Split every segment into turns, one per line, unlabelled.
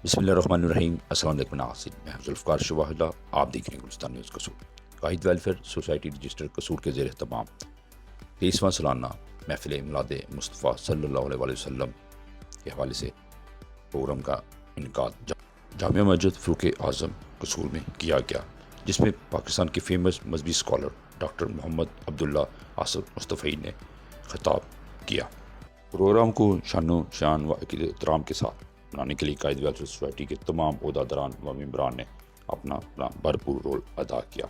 بسم اللہ الرحمن الرحیم۔ السلام علیکم ناظرین، میں ذوالفقار شواہدہ، آپ دیکھ رہے ہیں گلستان نیوز قصور۔ قائد ویلفیئر سوسائٹی رجسٹر قصور کے زیر اہتمام 23واں سالانہ محفل میلاد مصطفیٰ صلی اللہ علیہ وسلم کے حوالے سے پروگرام کا انعقاد جامعہ مسجد فاروق اعظم قصور میں کیا گیا، جس میں پاکستان کے فیمس مذہبی اسکالر ڈاکٹر محمد عبداللہ آصف مصطفی نے خطاب کیا۔ پروگرام کو شان و شان و احترام کے ساتھ بنانے کے لیے قائد ویلفیئر سوسائٹی کے تمام عہدیداران و ممبران نے اپنا بھرپور رول ادا کیا۔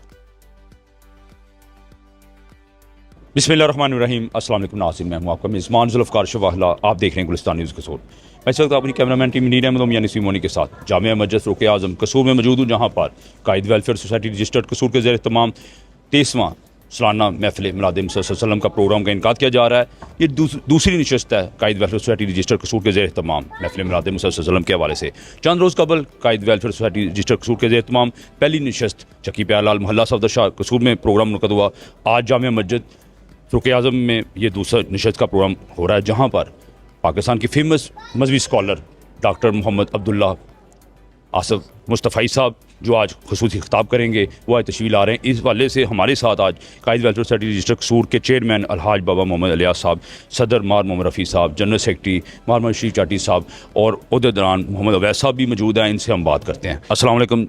بسم اللہ الرحمن الرحیم۔ السلام علیکم ناظرین، میں ہوں آپ کا میزبان ذوالفقار شواہدہ، آپ دیکھ رہے ہیں گلستان نیوز قصور۔ میں اس وقت اپنی کیمرہ مین ٹیم منیر احمد یعنی سیمونی کے ساتھ جامعہ مسجد فاروق اعظم قصور میں موجود ہوں، جہاں پر قائد ویلفیئر سوسائٹی رجسٹرڈ قصور کے زیر اہتمام 23واں سالانہ محفل میلاد مصطفیٰ صلی اللہ علیہ وسلم کا پروگرام کا انعقاد کیا جا رہا ہے۔ یہ دوسری نشست ہے قائد ویلفیئر سوسائٹی رجسٹرڈ قصور کے زیر اہتمام محفل میلاد مصطفیٰ صلی اللہ علیہ وسلم کے حوالے سے۔ چند روز قبل قائد ویلفیئر سوسائٹی رجسٹرڈ قصور کے زیر اہتمام پہلی نشست چکی پیار لال محلہ صفدر شاہ قصور میں پروگرام منعقد ہوا۔ آج جامعہ مسجد فاروق اعظم میں یہ دوسرا نشست کا پروگرام ہو رہا ہے، جہاں پر پاکستان کے فیمس مذہبی اسکالر ڈاکٹر محمد عبداللہ آصف مصطفی صاحب جو آج خصوصی خطاب کریں گے، وہ آج تشریف لا رہے ہیں۔ اس حوالے سے ہمارے ساتھ آج قائد ویلفیئر سوسائٹی رجسٹرڈ قصور کے چیئرمین الحاج بابا محمد الیاس صاحب، صدر مار محمد رفیع صاحب، جنرل سیکرٹری مار محمد شریف چاٹی صاحب اور عہدیداران محمد اویس صاحب بھی موجود ہیں۔ ان سے ہم بات کرتے ہیں۔ السلام علیکم۔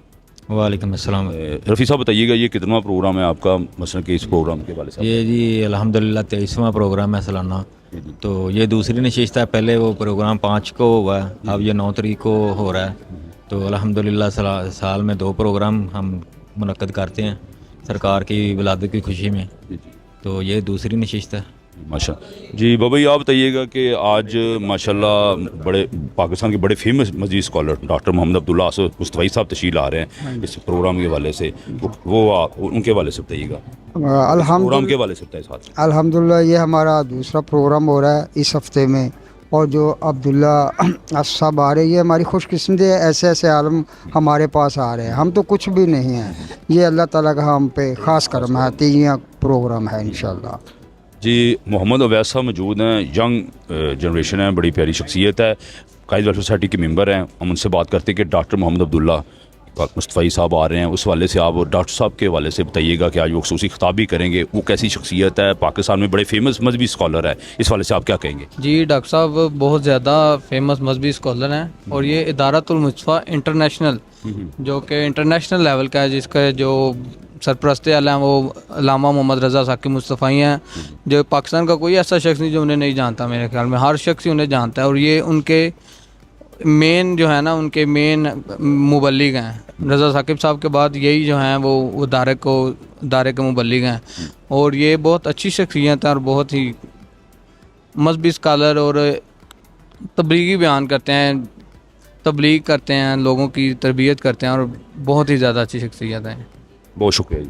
وعلیکم السلام۔
رفیع صاحب بتائیے گا، یہ کتنا پروگرام ہے آپ کا، مثلا کہ اس پروگرام کے حوالے سے؟
یہ جی الحمدللہ 23واں پروگرام ہے سالانہ، تو یہ دوسری نشست ہے۔ پہلے وہ پروگرام 5 کو ہوا ہے، اب یہ 9 تاریخ کو ہو رہا ہے۔ تو الحمدللہ سال میں 2 پروگرام ہم منعقد کرتے ہیں سرکار کی ولادت کی خوشی میں، تو یہ دوسری نشست ہے۔
ماشاء جی بابا، یہ آپ بتائیے گا کہ آج ماشاءاللہ بڑے پاکستان کے بڑے فیمس مذہبی اسکالر ڈاکٹر محمد عبداللہ آصف مصطفی صاحب تشریف لا رہے ہیں اس پروگرام کے حوالے سے، وہ ان کے حوالے سے بتائیے گا، پروگرام کے حوالے سے بتائیں ساتھ۔
الحمدللہ یہ ہمارا دوسرا پروگرام ہو رہا ہے اس ہفتے میں، اور جو عبداللہ آصف صاحب آ رہے ہیں، یہ ہماری خوش قسمتی ہے، ایسے ایسے عالم ہمارے پاس آ رہے ہیں، ہم تو کچھ بھی نہیں ہیں، یہ اللہ تعالیٰ کا ہم پہ خاص کرم ہے۔ 3واں پروگرام ہے انشاءاللہ۔
جی محمد اویس صاحب موجود ہیں، ینگ جنریشن ہے، بڑی پیاری شخصیت ہے، قائد ویلفیئر سوسائٹی کے ممبر ہیں۔ ہم ان سے بات کرتے ہیں کہ ڈاکٹر محمد عبداللہ مصطفی صاحب آ رہے ہیں، اس حوالے سے آپ ڈاکٹر صاحب کے حوالے سے بتائیے گا کہ آج وہ خصوصی خطاب بھی کریں گے۔ وہ کیسی شخصیت ہے، پاکستان میں بڑے فیمس مذہبی اسکالر ہے، اس حوالے سے آپ کیا کہیں گے؟
جی ڈاکٹر صاحب بہت زیادہ فیمس مذہبی اسکالر ہیں، اور یہ ادارۃ المصطفیٰ انٹرنیشنل جو کہ انٹرنیشنل لیول کا ہے، جس کا جو سرپرست اعلیٰ ہیں وہ علامہ محمد رضا ثاقب مصطفی ہیں، جو پاکستان کا کوئی ایسا شخص نہیں جو انہیں نہیں جانتا، میرے خیال میں ہر شخص ہی انہیں جانتا ہے، اور یہ ان کے مین جو ہے نا، ان کے مین مبلغ ہیں۔ رضا ثاقب صاحب کے بعد یہی جو ہیں وہ ادارے کے مبلغ ہیں، اور یہ بہت اچھی شخصیت ہیں اور بہت ہی مذہبی اسکالر، اور تبلیغی بیان کرتے ہیں، تبلیغ کرتے ہیں، لوگوں کی تربیت کرتے ہیں، اور بہت ہی زیادہ اچھی شخصیت ہیں۔
بہت شکریہ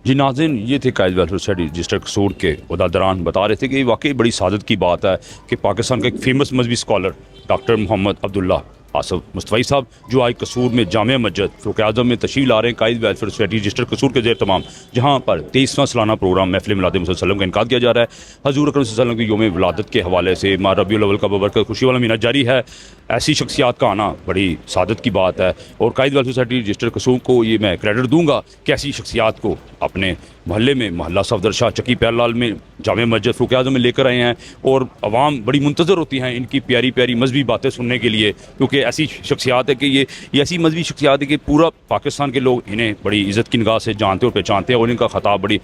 جی۔ ناظرین، یہ تھے قائد ویلفیئر سوسائٹی رجسٹرڈ قصور کے عہدیداران، بتا رہے تھے کہ یہ واقعی بڑی سعادت کی بات ہے کہ پاکستان کا ایک فیمس مذہبی اسکالر ڈاکٹر محمد عبداللہ آصف مصطفی صاحب جو آج قصور میں جامعہ مسجد فاروق اعظم میں تشریف لا رہے ہیں، قائد ویلفیئر سوسائٹی رجسٹرڈ قصور کے زیر اہتمام، جہاں پر 23واں سالانہ پروگرام محفل میلاد مصطفیٰ صلی اللہ علیہ وسلم کا انعقاد کیا جا رہا ہے۔ حضور اکرم صلی اللہ علیہ وسلم کی یوم ولادت کے حوالے سے ماہ ربیع الاول کا بابرکت خوشی والا مہینہ جاری ہے۔ ایسی شخصیات کا آنا بڑی سعادت کی بات ہے، اور قائد ویلفیئر سوسائٹی رجسٹرڈ قصور کو یہ میں کریڈٹ دوں گا کہ ایسی شخصیات کو اپنے محلے میں، محلہ صفدر شاہ چکی پیار لال میں، جامعہ مسجد فاروق اعظم میں لے کر آئے ہیں، اور عوام بڑی منتظر ہوتی ہیں ان کی پیاری پیاری مذہبی باتیں سننے کے لیے، کیونکہ ایسی شخصیات ہے کہ یہ ایسی مذہبی شخصیات ہے کہ پورا پاکستان کے لوگ انہیں بڑی عزت کی نگاہ سے جانتے اور پہچانتے ہیں، اور ان کا خطاب بڑی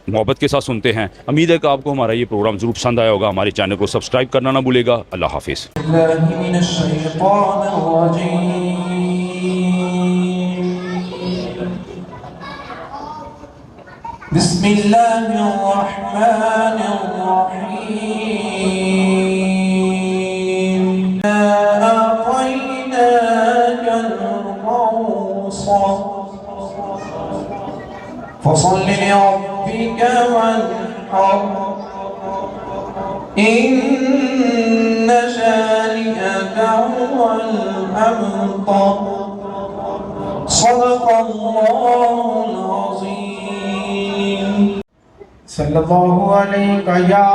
محبت کے ساتھ سنتے ہیں۔ امید ہے کہ آپ کو ہمارا یہ پروگرام ضرور پسند آیا ہوگا۔ ہمارے چینل کو سبسکرائب کرنا نہ بھولے گا۔ اللہ حافظ۔
بسم اللہ الرحمن الرحیم، أعطيناك الكوثر فصل لربك وانحر إن شانئك هو الأبتر صدق الله العظيم۔ صلی اللہ علیہ یا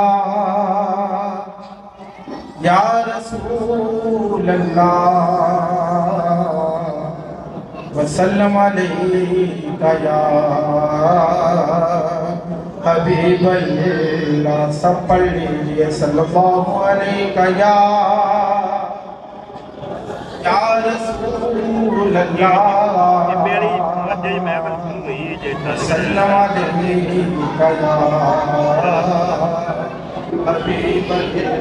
یا رسول اللہ وسلم علیکہ یا حبیب اللہ. سب پڑھ لیجئے صلی اللہ علیکہ یا رسول اللہ وسلم علیکہ یا حبیب اللہ.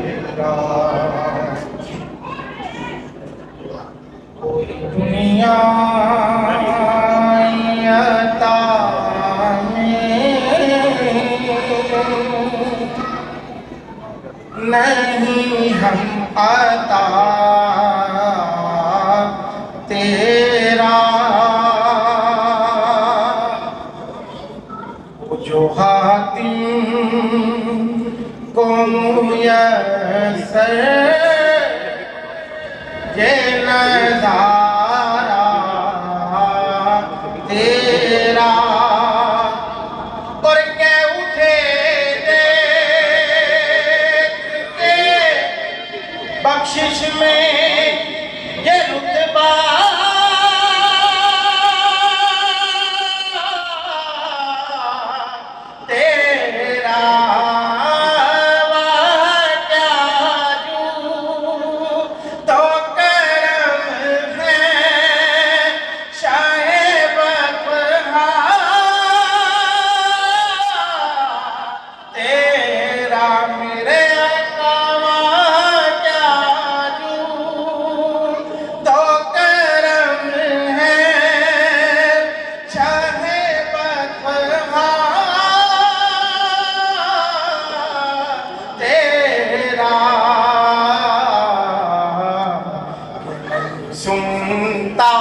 کوئی دنیا عطا نہیں ہم عطا تیرا وہ جو حاتم کو میسر یہ نظارہ تیرا اور کہ اٹھے دیکھ کے بخشش میں یہ رتبہ تیرا سنتا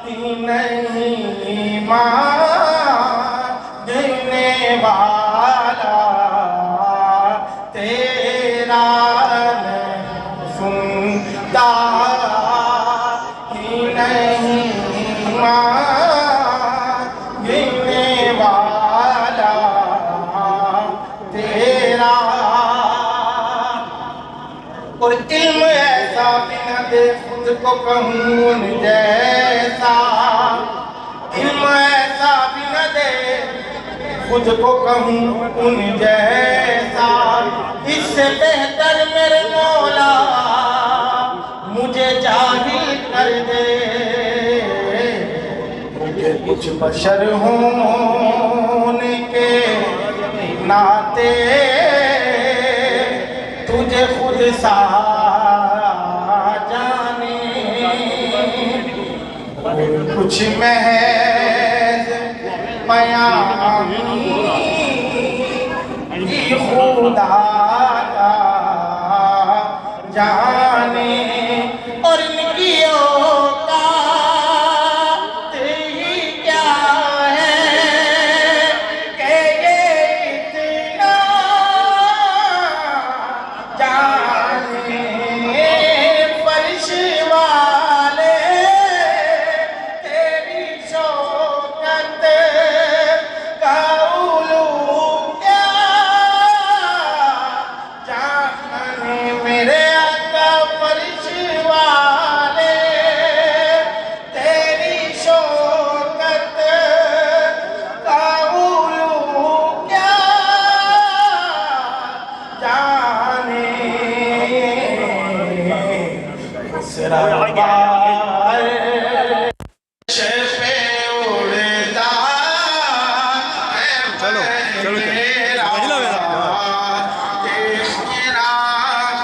ہی نہیں ماننے والا تیرا سنتا ہی نہیں ماننے والا تیرا. اور علم ایسا بھی نہ دے خود کو کہوں ان جیسا. علم ایسا بھی نہ دے خود کو کہوں ان جیسا. اس سے بہتر میرے مولا مجھے جاہل کر دے. مجھے کچھ بشر ہونے کے ناطے تجھے خود سا جانے کچھ محض پیامی خدا کا جانے. اور ان کی اوقات ہی کیا ہے کہ یہ اتنا جانے. فرش والے تیری شوکت کا علو کیا جانے. میرے آقا فرش والے تیری شوکت کا علو کیا جانے. سرا بار شفے اڑتا ہے میرا تیرا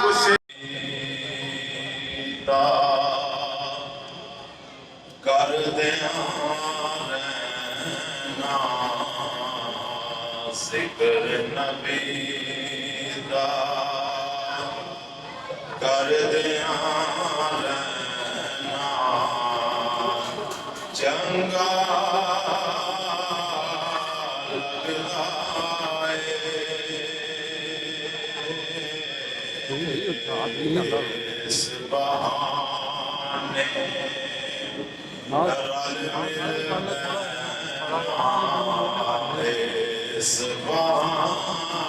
گسیدہ کر دیا رہنا ذکر نبی دا کر دیا رہنا چنگا لگدا ہے اس بہانے رل مل اس بہانے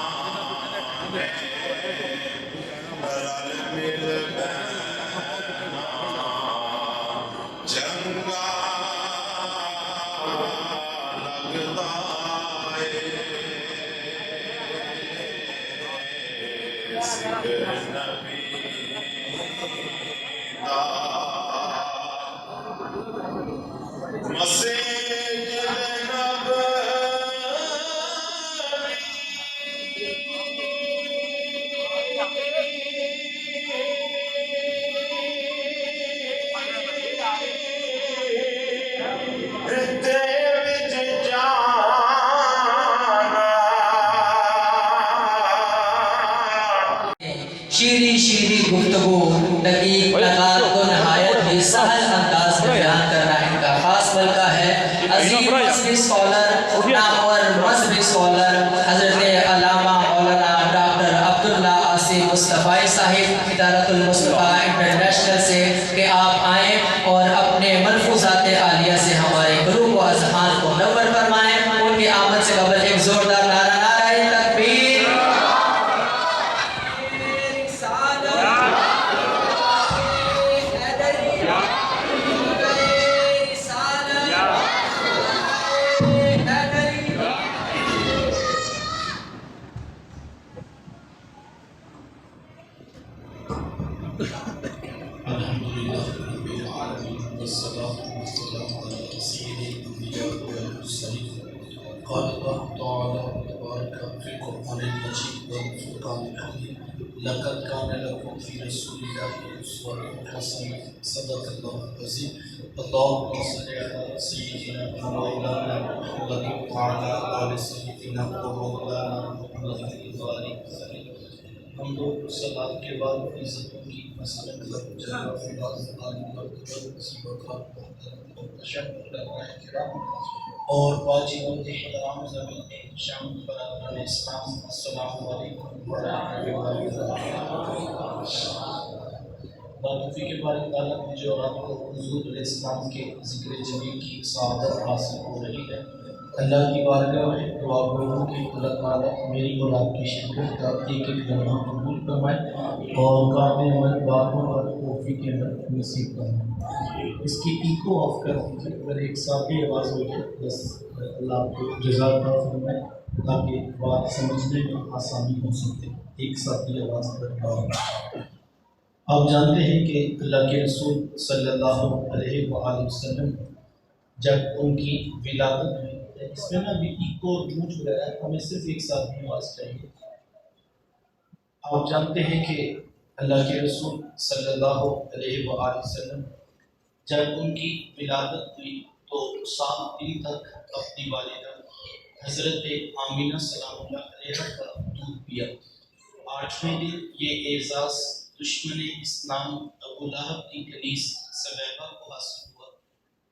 شیریں شیریں گفتگو دقیق نکات کو نہایت ہی سہل انداز میں بیان کرنا ان کا خاص ملکہ ہے۔ عظیم مذہبی اسکالر، نامور مذہبی اسکالر حضرت علامہ مولانا ڈاکٹر عبداللہ آصف مصطفی صاحب ادارۃ المصطفیٰ انٹرنیشنل سے کہ آپ آئیں اور اپنے ملفوظات عالیہ سے ہمارے قلوب و اذہان کو منور فرمائیں۔ ان کی آمد سے قبل ایک زوردار نعرہ، نعرہ تکبیر۔
قال الله تعالى تبارك في القرآن المجيد والفرقان الحميد لقد كان لكم في رسول الله أسوة حسنة صدق الله العظيم اللهم صل على سيدنا ومولانا محمد وعلى آل سيدنا ومولانا محمد وبارك وسلم۔ ہم لوگ صلاة کے بعد عزتوں کی مسلط جناب فیض عالم مرتبہ نصیب کا تشکر کرام اور واجب احترام زمین شام برادران اسلام، السلام علیکم ورحمۃ اللہ وبرکاتہ۔ باقی کے بارے تعالیٰ نے جو آپ کو حضور علیہ السلام کے ذکر جمیل کی سعادت حاصل ہو رہی ہے، اللہ کی بارگاہ میں دعا گو کہ اللہ تعالیٰ میری اور آپ کی شرکت کا ایک ایک لمحہ قبول فرمائے اور کامل عمل باتوں اور توفیق کے اندر نصیب فرمائے۔ اس کی ایکو آف کر دیجیے، اگر ایک ساتھی آواز ہو جائے بس اللہ آپ کو جزاک فرمائے تاکہ بات سمجھنے میں آسانی ہو سکے۔ ایک ساتھی آواز پر آپ جانتے ہیں کہ اللہ کے رسول صلی اللہ علیہ وآلہ وسلم جب ان کی ولادت ہوئی، اس میں نا بھی ایکو گونج وغیرہ ہمیں صرف ایک ساتھ بھی آواز چاہیے۔ آپ جانتے ہیں کہ اللہ کے رسول صلی اللہ علیہ وآلہ وسلم جب ان کی ولادت ہوئی تو 7 دن تک اپنی والدہ حضرت آمینہ سلام اللہ علیہ کا دودھ پیا۔ 8ویں دن یہ اعزاز دشمن اسلام ابو لہب کی کنیز سبیبہ کو حاصل ہوا۔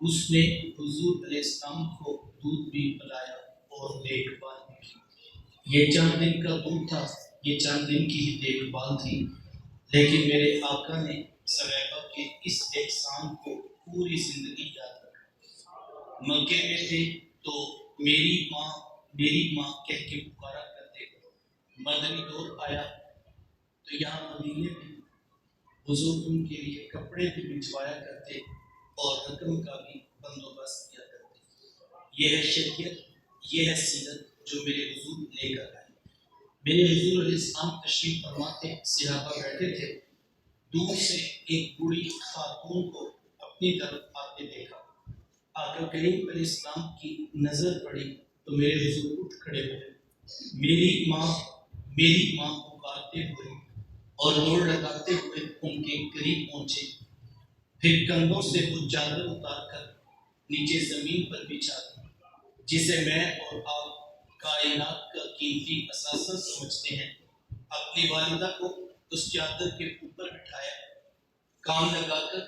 اس نے حضور علیہ السلام کو دودھ بھی پلایا اور دیکھ بھال بھی کی۔ یہ چند دن کا دودھ تھا، یہ چند دن کی ہی دیکھ بھال تھی، لیکن میرے آقا نے سبیبہ کے اس احسان کو پوری زندگی یاد رکھا۔ مکے میں تھے تو میری ماں کہہ کے پکارا کرتے، مدنی دور آیا تو یہاں مدینے میں حضور ان کے لیے کپڑے بھی بچھوایا کرتے اور رقم کا بھی بندوبست کیا کرتے۔ یہ ہے شریعت، یہ ہے سیرت جو میرے حضور لے کر آئے۔ میرے حضور علیہ السلام تشریف فرما تھے، صحابہ بیٹھے تھے، دور سے ایک بوڑھی خاتون کو اپنی طرف آتے دیکھا۔ آقا کریم علیہ السلام کی نظر پڑی تو میرے حضور اٹھ کھڑے ہوئے، میری ماں پکارتے ہوئے اور دوڑ لگاتے ہوئے ان کے قریب پہنچے، پھر کندھوں سے وہ چادر اتار کر نیچے زمین پر بچھا دی جسے میں اور آپ کائنات کا قیمتی اثاثہ سمجھتے ہیں۔ اپنی والدہ کو اس چادر کے اوپر بٹھایا، کام لگا کر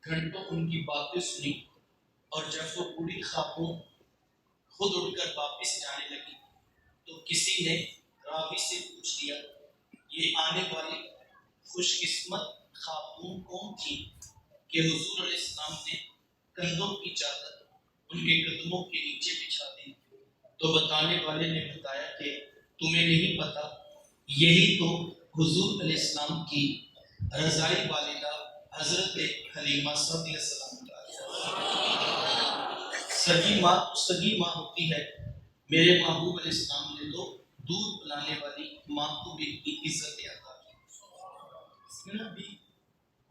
گھنٹوں ان کی باتیں سنی، اور جب وہ بوڑھی خاتون خود اٹھ کر واپس جانے لگی تو کسی نے راوی سے پوچھ لیا، یہ آنے والی خوش قسمت خاتون کون تھی کہ حضور علیہ السلام نے کندھوں کی چادر ان کے قدموں کے نیچے بچھا دی؟ تو بتانے والے نے بتایا کہ تمہیں نہیں پتا، یہی تو حضور علیہ السلام کی رضائی والدہ حضرت حلیمہ صدیقہ السلام سگی ماں ہوتی ہے۔ میرے محبوب علیہ السلام نے تو دودھ پلانے والی ماں کو بھی اتنی عزت عطا نا بھی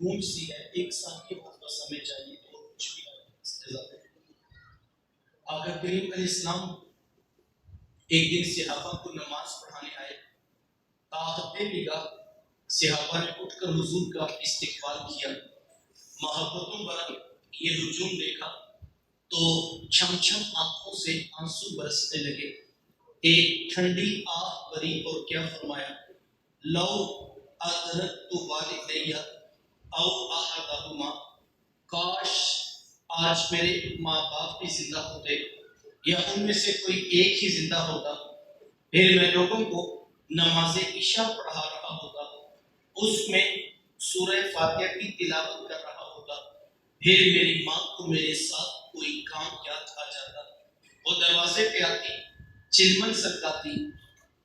گونج سی ہے، ایک سال کے بعد بس ہمیں چاہیے کہ اور کچھ بھی استضافہ ہے۔ آقا کریم علیہ السلام ایک دن صحابہ کو نماز پڑھانے آئے، طاقت نگاہ صحابہ نے اٹھ کر حضور کا استقبال کیا، محبتوں بھرا یہ ہجوم دیکھا تو چھم چھم آنکھوں سے آنسو برسنے لگے، ایک ٹھنڈی آہ بھری اور کیا فرمایا، لو ادرکت والدیہ او احدہما، کاش آج میرے ماں باپ بھی زندہ ہوتے یا ان میں سے کوئی ایک ہی زندہ ہوتا، پھر میں لوگوں کو نماز عشاء پڑھا رہا ہوتا، اس میں سورہ فاتحہ کی تلاوت کر رہا ہوتا، پھر میری ماں کو میرے ساتھ کوئی کام یاد آ جاتا، وہ دروازے پہ آتی، چلمن سرکاتی،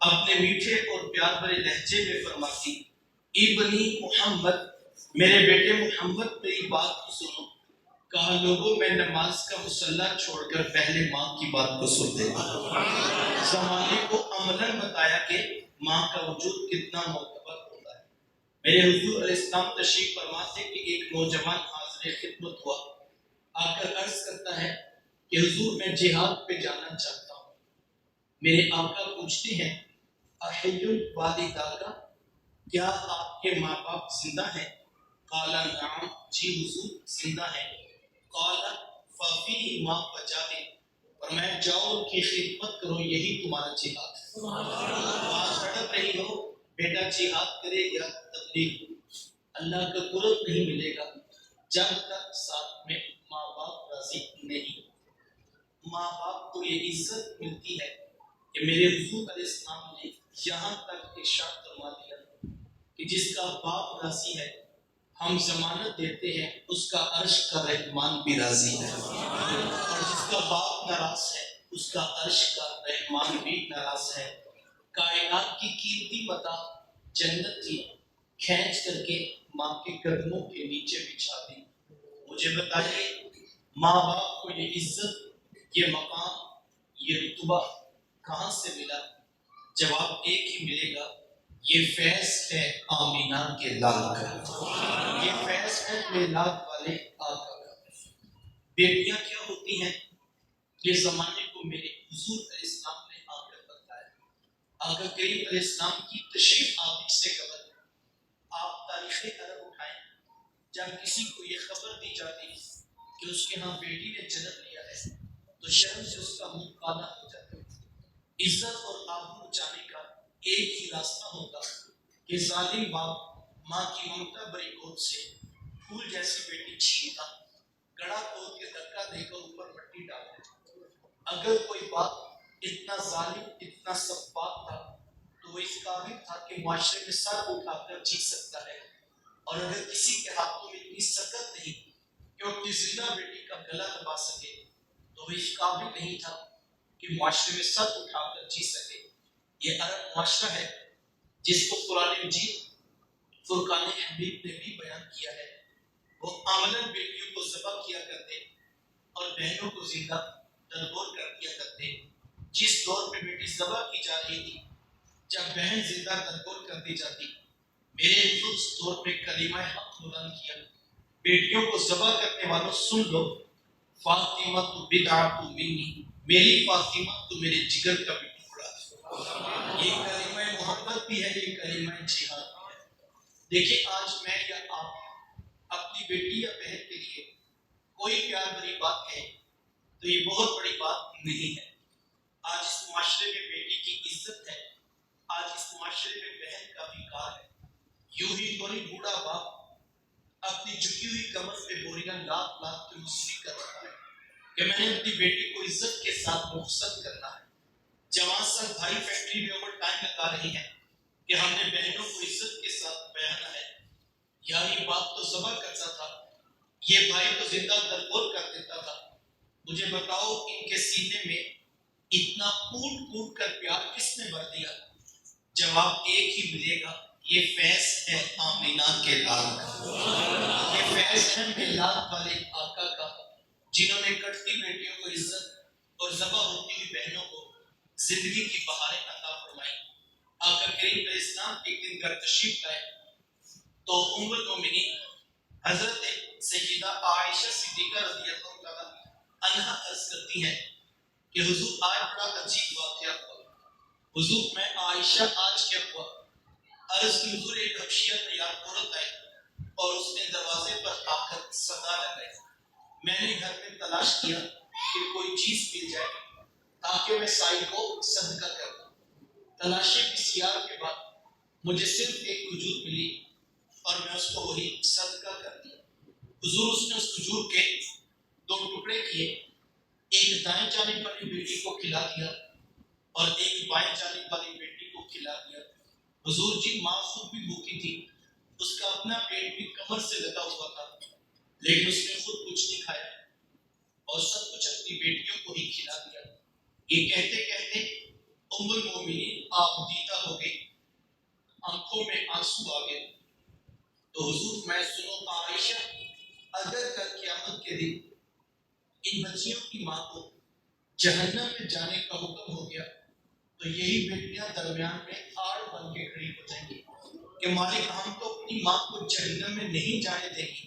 اپنے میٹھے اور پیار بھرے لہجے میں فرماتی، ابنی محمد، میرے بیٹے محمد میری بات کو سنو، کہا لوگوں میں نماز کا مصلی چھوڑ کر پہلے ماں کی بات کو سنتے ہیں، زمانے کو عملاً بتایا کہ ماں کا وجود کتنا معتبر ہوتا ہے۔ میرے حضور علیہ السلام تشریف فرما تھے کہ ایک نوجوان حاضر خدمت ہوا، آ کر عرض کرتا ہے کہ حضور میں جہاد پہ جانا چاہتا ہوں۔ میرے آقا پوچھتے ہیں احی الوالداک، کیا آپ کے ماں باپ زندہ ہیں؟ قال نعم، جی حضور زندہ ہیں۔ قال ففیہ ما فجاہد، اور میں جاؤ ان کی خدمت کرو، یہی تمہارا جہاد ہے۔ آج تڑپ رہی ہو بیٹا جہاد کرے یا تبلیغ، اللہ کا قرب نہیں ملے گا جب تک ساتھ میں ماں باپ راضی نہیں۔ ماں باپ کو یہ عزت ملتی ہے کہ میرے حضور علیہ السلام نے یہاں تک ارشاد فرما دیا کہ جس کا باپ راضی ہے ہم ضمانت دیتے ہیں اس کا عرش کا رحمان بھی راضی ہے، اور جس کا باپ ناراض ہے اس کا عرش کا رحمان بھی ناراض ہے۔ کائنات کی قیمتی متاع جنت تھی، کھینچ کر کے ماں کے قدموں کے نیچے بچھا دی۔ مجھے بتائیے ماں باپ کو یہ عزت، یہ مقام، یہ رتبہ کہاں سے ملا؟ جواب ایک ہی ملے گا، یہ فیض ہے آمینہ کے لال کا، یہ فیض ہے میلاد والے آقا کا۔ بیٹیاں کیا ہوتی ہیں یہ زمانے کو میرے حضور علیہ السلام نے آ کر بتایا۔ آقا کریم علیہ السلام کی تشریف آوری سے قبل آپ تاریخ عرب اٹھائیں، جب کسی کو یہ خبر دی جاتی کہ اس کے ہاں بیٹی نے جنم لیا ہے تو شرم سے اس کا منہ کالا ہو جاتا ہے۔ عزت اور آبرو بچانے کا ایک ہی راستہ ہوتا کہ ظالم باپ ماں کی ممتا بری گود سے پھول جیسی بیٹی چھینتا، گڑا کھود کے دھکا دے کر اوپر مٹی ڈال دیتا۔ اگر کوئی باپ اتنا ظالم، اتنا سفاک تھا تو وہ اس قابل تھا کہ معاشرے میں سر اٹھا کر جی سکتا ہے، اور اگر کسی کے ہاتھوں میں اتنی سکت نہیں کہ وہ اپنی زندہ بیٹی کا گلا دبا سکے تو وہ اس قابل نہیں تھا کہ معاشرے میں سر اٹھا کر جی سکے۔ یہ عرب معاشرہ ہے جس کو قرآن مجید فرقان حمید نے بھی بیان کیا ہے۔ وہ عملاً بیٹیوں کو ذبح کیا کرتے اور بہنوں کو زندہ درگور کر دیا کرتے۔ جس دور میں بیٹی ذبح کی جا رہی تھی، جب بہن زندہ درگور کر دی جاتی، میرے حضور اس دور میں کلمہ حق بلند کیا، بیٹیوں کو ذبح کرنے والوں سن لو، فاطمہ تو بدعۃ منی، میری فاطمہ تو میرے جگر کا بھی ٹکڑا ہے۔ یہ کلمہ محبت بھی ہے، یہ کلمہ جہاد بھی ہے۔ دیکھیں آج میں یا آپ اپنی بیٹی یا بہن کے لیے کوئی پیار بھری بات کہیں تو یہ بہت بڑی بات نہیں ہے۔ آج اس معاشرے میں بیٹی کی عزت ہے، آج اس معاشرے میں بہن کا وقار ہے۔ یوں ہی کوئی بوڑھا باپ اپنی جھکی ہوئی کمر پہ بوریاں لاکھ لاکھ کی مصری کر رہا ہے کہ میں نے اپنی بیٹی کو عزت کے ساتھ رخصت کرنا ہے۔ جوان سر بھائی فیکٹری میں اوور ٹائم لگا رہی ہیں کہ ہم نے بہنوں کو عزت کے ساتھ بیانا ہے۔ یعنی باپ تو ذبح کرتا تھا، یہ بھائی تو زندہ درگور کر دیتا تھا۔ مجھے بتاؤ ان کے سینے میں اتنا کوٹ کوٹ کر پیار کس نے بھر دیا؟ جواب ایک ہی ملے گا، یہ فیض ہے آمینہ کے لال کا، یہ فیض ہے میلاد والے آقا کا، جنہوں نے کٹتی بیٹیوں کو عزت اور ذبح ہوتی ہوئی بہنوں کو زندگی کی بہاریں عطا فرمائی۔ آقا کریم علیہ السلام ایک دن گھر تشریف لائے تو ام المومنین حضرت سیدہ عائشہ صدیقہ رضی اللہ تعالیٰ عنہا عرض کرتی ہیں کہ حضور آج بڑا عجیب واقعہ ہوا. حضور میں عائشہ آج کیا ہوا؟ عرض کی حضور ایک حبشیہ تیار عورت آئی اور اس نے دروازے پر آ کر صدا لگائی. میں نے گھر میں تلاش کیا کہ کوئی چیز مل جائے تاکہ میں سائی کو صدقہ کر دوں. تلاشی بسیار کے بعد مجھے صرف ایک کھجور ملی اور میں اس کو وہی صدقہ کر دیا. حضور اس نے اس کھجور کے 2 ٹکڑے کیے، ایک دائیں جانب والی بیٹی کو کھلا دیا اور ایک بائیں جانب والی بیٹی کو کھلا دیا. حضور جی ماں خود بھی بھوکی تھی، اس کا اپنا پیٹ بھی کمر سے لگا ہوا تھا، لیکن اس نے خود کچھ نہیں کھایا اور سب کچھ اپنی بیٹیوں کو ہی کھلا دیا. یہ کہتے کہتے ام المومنین آپ دیدہ ہو گئی، آنکھوں میں آنسو آ گئے. تو حضور میں سنو عائشہ، اگر کل قیامت کے دن ان بچیوں کی ماں کو جہنم میں جانے کا حکم ہو گیا تو یہی بیٹیاں درمیان میں آڑ بن کے کھڑی ہو جائیں گی کہ مالک ہم تو اپنی ماں کو جہنم میں نہیں جانے دیں گی،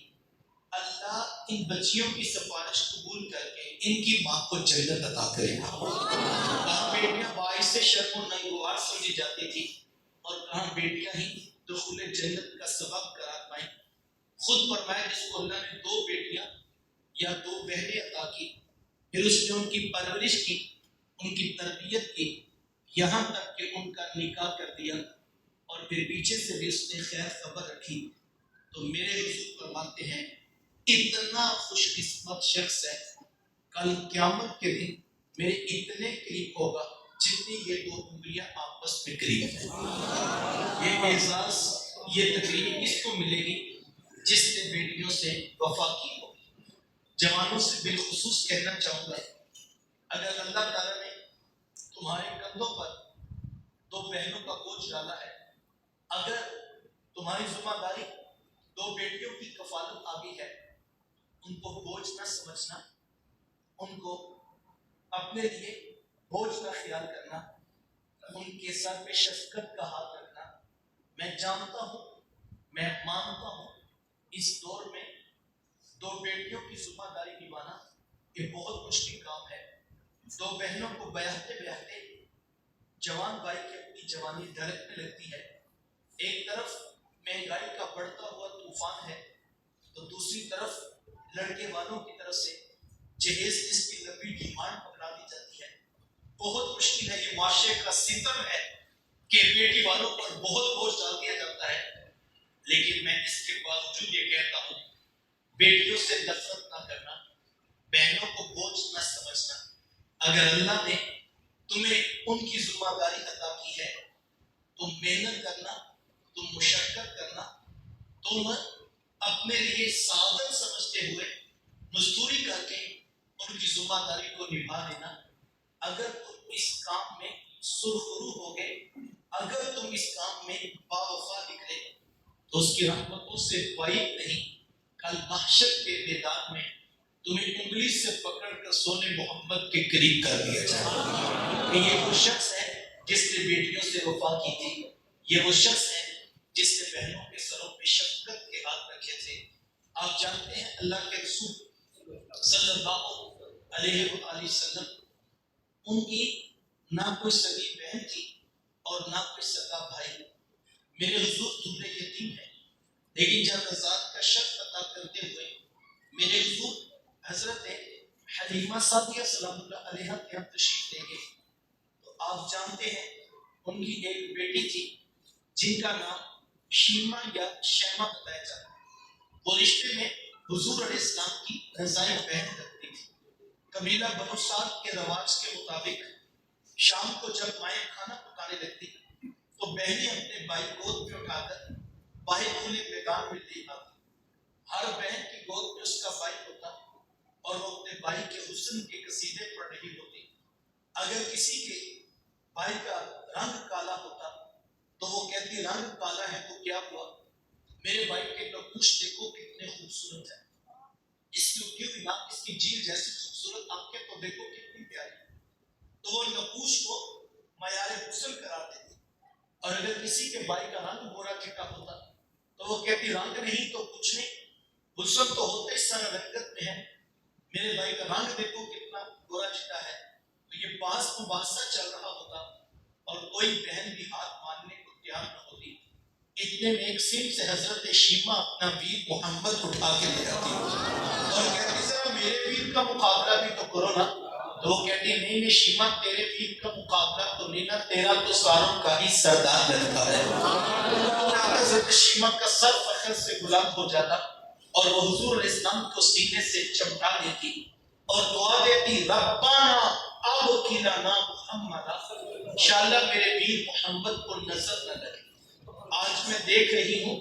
اللہ ان بچیوں کی سفارش قبول کر کے ان کی ماں کو جنت عطا کرے گا. کہاں بیٹیاں باعث شرم و ننگوار سمجھی جاتی تھی اور کہاں بیٹیاں ہی دخول جنت کا سبب قرار پائیں. خود فرمایا جس کو اللہ نے 2 بیٹیاں یا 2 بہنیں عطا کی، پھر اس نے ان کی پرورش کی، ان کی تربیت کی، یہاں تک کہ ان کا نکاح کر دیا اور پھر پیچھے سے بھی اس نے خیر خبر رکھی، تو میرے حضور فرماتے ہیں اتنا خوش قسمت شخص ہے کل قیامت کے دن میرے اتنے قریب ہوگا جتنی یہ 2 انگلیاں آپس میں قریب ہیں. یہ اعزاز، یہ تقریب اس کو ملے گی جس نے بیٹیوں سے وفا کی ہو. جوانوں سے بالخصوص کہنا چاہوں گا، اگر اللہ تعالیٰ نے تمہارے کندھوں پر 2 بہنوں کا بوجھ ڈالا ہے، اگر تمہاری ذمہ داری 2 بیٹیوں کی کفالت آگی ہے، ان کو بوجھ نہ سمجھنا، ان کو اپنے لیے بوجھ کا خیال کرنا، ان کے سر پہ شفقت کا ہاتھ رکھنا. میں جانتا ہوں، میں مانتا ہوں اس دور میں 2 بیٹیوں کی ذمہ داری نبھانا یہ بہت مشکل کام ہے. 2 بہنوں کو بیاہتے بیاہتے جوان بھائی کی اپنی جوانی دھڑکنے لگتی ہے. ایک طرف مہنگائی کا بڑھتا ہوا طوفان ہے تو دوسری طرف لڑکے والوں کی طرف سے جہیز جس کی لمبی ڈیمانڈ پکڑا دی جاتی ہے. بہت مشکل ہے، یہ معاشرے کا ستم ہے کہ بیٹی والوں پر بہت بوجھ ڈال دیا جاتا ہے. لیکن میں اس کے باوجود یہ کہتا ہوں بیٹیوں سے نفرت نہ کرنا، بہنوں کو بوجھ نہ سمجھنا. اگر اللہ نے تمہیں ان کی ذمہ داری عطا کی ہے، تم محنت کرنا، تم مشقت کرنا، تم اپنے لیے سادن سمجھتے ہوئے مزدوری کر کے ان کی ذمہ داری کو نبھا دینا. اگر تم اس کام میں سرخرو ہو گئے، اگر تم اس کام میں باوفا نکلے تو اس کی رحمتوں سے بعید نہیں کل محشر کے میدان میں تمہیں انگلی سے پکڑ کر سونے محمد کے قریب کر دیا جائے. کہ یہ وہ شخص ہے جس نے بیٹیوں سے وفا کی تھی، یہ وہ شخص ہے جس نے بہنوں کے سروں پہ شفقت کے ہاتھ رکھے تھے. آپ جانتے ہیں اللہ کے رسول صلی اللہ علیہ وآلہ وسلم، ان کی نہ کوئی سگی بہن تھی اور نہ کوئی سگا بھائی. میرے حضور دولے یتیم ہیں، لیکن جب ذات کا شرف عطا کرتے ہوئے میرے حضور حضرت حلیمہ سعدیہ سلام اللہ علیہ کے ہم تشریف لے گئے تو آپ جانتے ہیں ان کی ایک بیٹی تھی جن کا نام شیمہ یا شیمہ بتایا جاتا ہے. وہ رشتے میں حضور علیہ السلام کی رضائی بہن رکھتی تھی. قبیلہ بنو سعد کے رواج کے مطابق شام کو جب مائیں کھانا پکانے لگتی تو بہنیں اپنے بھائی گود میں اٹھا کر باہر کھلے میدان میں لے آتی. ہر بہن کی گود میں اس کا بھائی ہوتا اور وہ اپنے بھائی کے حسن کے قصیدے پڑھ رہی ہوتی. اگر کسی کے بھائی کا رنگ کالا ہوتا تو وہ کہتی رنگ کالا ہے تو کیا ہوا، میرے بھائی کے نقوش دیکھو کتنے خوبصورت ہیں، اس کی اٹھی ہوئی ناک، اس کی جیل جیسی خوبصورت آنکھیں تو دیکھو کتنی پیاری. تو وہ نقوش کو معیار حسن قرار دیتی. اور اگر کسی کے بھائی کا رنگ گورا چٹا ہوتا تو وہ تو وہ کہتی رنگ نہیں تو کچھ نہیں، حسن تو ہوتے سر رنگت میں ہے، میرے بھائی کا رنگ دیکھو کتنا گورا چٹا ہے۔ تو یہ بحث مباحثہ چل رہا ہوتا اور کوئی بہن بھی ہاتھ ماننے کو تیار نہ ہوتی، اتنے میں ایک سم سے حضرت شیمہ اپنا ویر محمد اٹھا کے لے آتی اور کہتی ذرا میرے ویر کا مقابلہ بھی تو کرو نا۔ تو وہ کہتی نہیں شیمہ تیرے ویر کا مقابلہ تو نہیں نا، تیرا تو ساروں کا ہی سردار لڑکا ہے۔ حضرت شیمہ کا سر فخر سے بلند ہو جاتا اور وہ حضور علیہ السلام کو سینے سے چمٹا دیتی اور دعا دیتی ربنا اب کھلانا محمد، انشاءاللہ میرے ویر محمد کو نظر نہ لگے۔ آج میں دیکھ رہی ہوں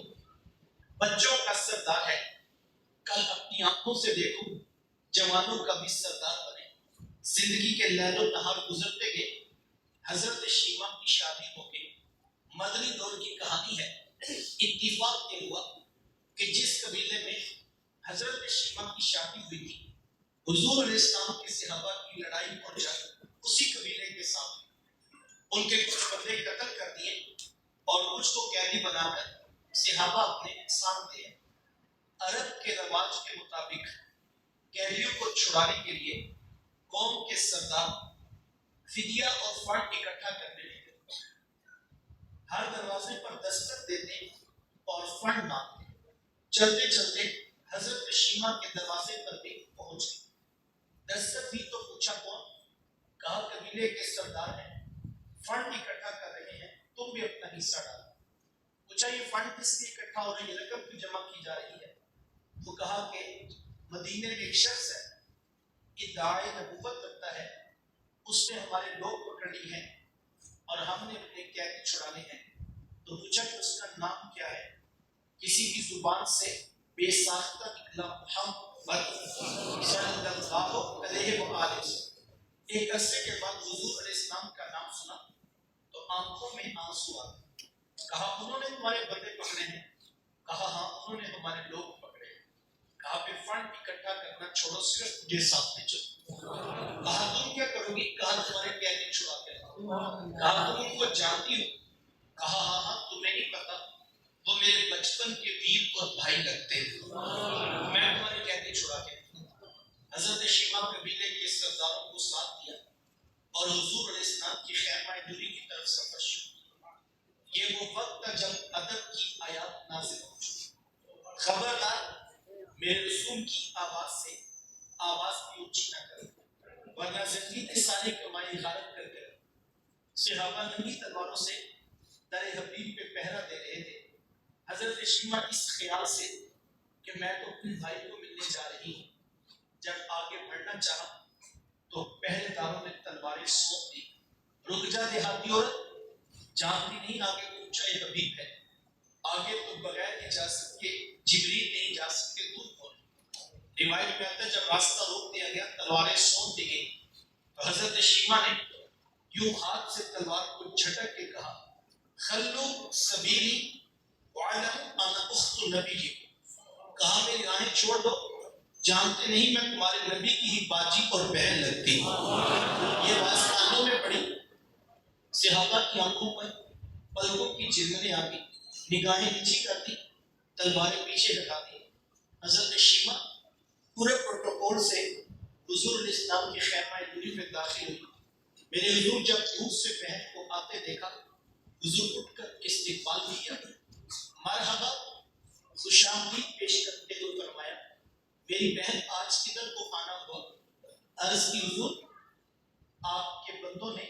بچوں کا سردار ہے، کل اپنی آنکھوں سے دیکھوں جوانوں کا بھی سردار بنے۔ زندگی کے لیل و نہار گزرتے گئے، حضرت شیمہ کی شادی ہو گئی۔ مدنی دور کی کہانی ہے۔ اتفاق یہ ہوا کہ جس قبیلے میں حضرت شیمہ کی شادی ہوئی تھی، حضور علیہ السلام کے صحابہ کی لڑائی اور جنگ اسی قبیلے کے ساتھ ہوئی۔ ان کے کچھ بندے قتل کر دیے اور کچھ کو قیدی بنا کر صحابہ اپنے سامنے ہیں۔ عرب کے رواج کے مطابق قیدیوں کو چھڑانے کے لیے قوم کے سردار فدیہ اور فنڈ اکٹھا کرنے لگے، ہر دروازے پر دستک دیتے اور فنڈ مانگتے۔ چلتے چلتے حضرت شیمہ کے دروازے پر بھی پہنچ گئے۔ دستک دی تو پوچھا کون؟ کہا قبیلے کے سردار ہیں، فنڈ اکٹھا کر رہے ہیں، تم بھی اپنا حصہ ڈالو۔ پوچھا یہ فنڈ کس لیے اکٹھا ہو رہی ہے، رقم کیوں جمع کی جا رہی ہے؟ تو کہا کہ مدینے میں ایک شخص ہے، ادعائے نبوت رکھتا ہے، اس نے ہمارے لوگ پکڑ لیے ہیں اور ہم نے اپنے قیدی چھڑانے ہیں۔ تو پوچھا کہ اس کا نام کیا ہے؟ کسی کی زبان سے بے ساختہ نکلا محمد صلی اللہ علیہ وآلہ وسلم۔ ایک عرصے کے بعد حضور علیہ السلام کا نام سنا تو آنکھوں میں آنسو آ گئے۔ کہا انہوں نے تمہارے بندے پکڑے ہیں؟ کہا ہاں انہوں نے ہمارے لوگ پکڑے ہیں۔ کہا پھر فنڈ اکٹھا کرنا چھوڑو، صرف مجھے ساتھ میں چلو۔ کہا تم کیا کرو گی؟ کہا تمہارے قیدی چھڑا کے لاؤ۔ کہا تم ان کو جانتی ہو؟ کہا ہاں ہاں تمہیں نہیں پتا، وہ میرے بچپن کے ویر اور بھائی لگتے ہیں، میں تمہارے قیدی چھڑا کے لاؤں۔ حضرت شیمہ قبیلے کے سرداروں کو ساتھ دیا اور حضور علیہ السلام کی خیمہ نوری کی طرف سفر شروع۔ یہ وہ وقت تھا جب ادب کی آیات نازل ہو چکی۔ خبردار میرے رسول کی آواز سے آواز بھی اونچی نہ کرو ورنہ زندگی کی ساری کمائی غارت کر گئے۔ صحابہ ننگی تلواروں سے در حبیب پہ پہرا دے رہے تھے۔ حضرت شیمہ اس خیال سے کہ میں تو اپنے بھائی کو ملنے جا رہی ہوں، جب آگے بڑھنا چاہا تو پہرے داروں نے تلواریں سونپ دی۔ رک جا دیہاتی عورت، جانتی نہیں آگے اونچا حبیب ہے، آگے تو بغیر اجازت کے جبریل نہیں جا سکتے، دور کون؟ روایت میں آتا ہے جب راستہ روک دیا گیا، تلواریں سونپ دی گئی تو حضرت شیمہ نے یوں ہاتھ سے تلوار کو جھٹک کے کہا خلو سبیلی وعلم انا اخت نبی، کہا میری راہیں چھوڑ دو، جانتے نہیں میں تمہارے نبی کی ہی باجی اور بہن لگتی ہوں۔ یہ بات کانوں میں پڑی، صحابہ کی آنکھوں پر پلکوں کی جھلمنیں آ گئی، نگاہیں نیچی کر دی، تلواریں پیچھے لگا دی۔ حضرت شیمہ پورے پروٹوکول سے حضور علیہ السلام کے خیمہ نوری میں داخل ہوئی۔ میرے حضور جب دور سے بہن کو آتے دیکھا، حضور اٹھ کر استقبال کیا، مرحبا خوش آمدید پیش کرتے ہوئے فرمایا میری بہن آج کدھر کو آنا ہوا؟ عرض کی حضور آپ کے بندوں نے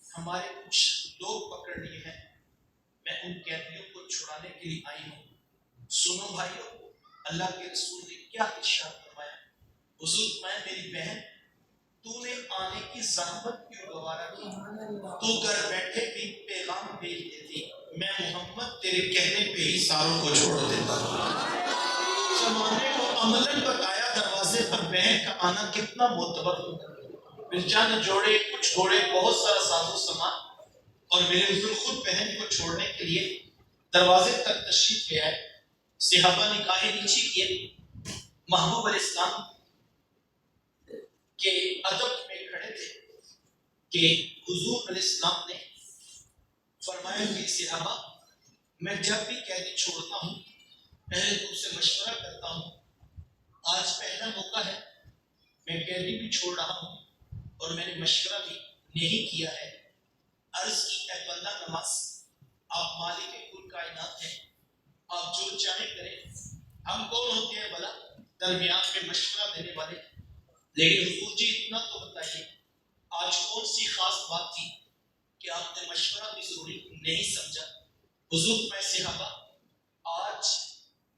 ہمارے کچھ لوگ پکڑ لیے ہیں، میں ان قیدیوں کو چھڑانے کے لیے آئی ہوں۔ سنو بھائیو، اللہ کے رسول نے کیا ارشاد فرمایا؟ حضور فرمایا میری بہن تو نے آنے کی زحمت کیوں گوارا کی؟ تو گھر بیٹھے بھی پیغام بھیج دیتی، میں محمد تیرے کہنے پہ ہی ساروں کو چھوڑ دیتا۔ زمانے کو عملاً بتایا دروازے پر بہن کا آنا کتنا معتبر ہوتا ہے۔ بلجان جوڑے، کچھ گھوڑے، بہت سارا ساز و سامان، اور میرے حضور خود بہن کو چھوڑنے کے لیے دروازے تک تشریف لے آئے۔ صحابہ نے نگاہیں نیچی کیے، محبوب علیہ السلام کے ادب میں کھڑے تھے کہ حضور علیہ السلام نے فرمایا کہ صحابہ میں جب بھی قیدی چھوڑتا ہوں پہلے تم سے مشورہ کرتا ہوں. آج پہلا موقع ہے، میں قیدی بھی چھوڑ رہا ہوں اور میں نے مشورہ بھی نہیں کیا ہے. عرض کی اے بندہ نواز، آپ مالک کل کائنات ہیں، آپ جو چاہیں کریں. ہم کون ہوتے ہیں بھلا درمیان میں مشورہ دینے والے؟ لیکن حضور جی اتنا تو بتائیے، آج کون سی خاص بات تھی کہ آپ نے مشورہ بھی ضروری نہیں سمجھا؟ حضور میں صحابہ، آج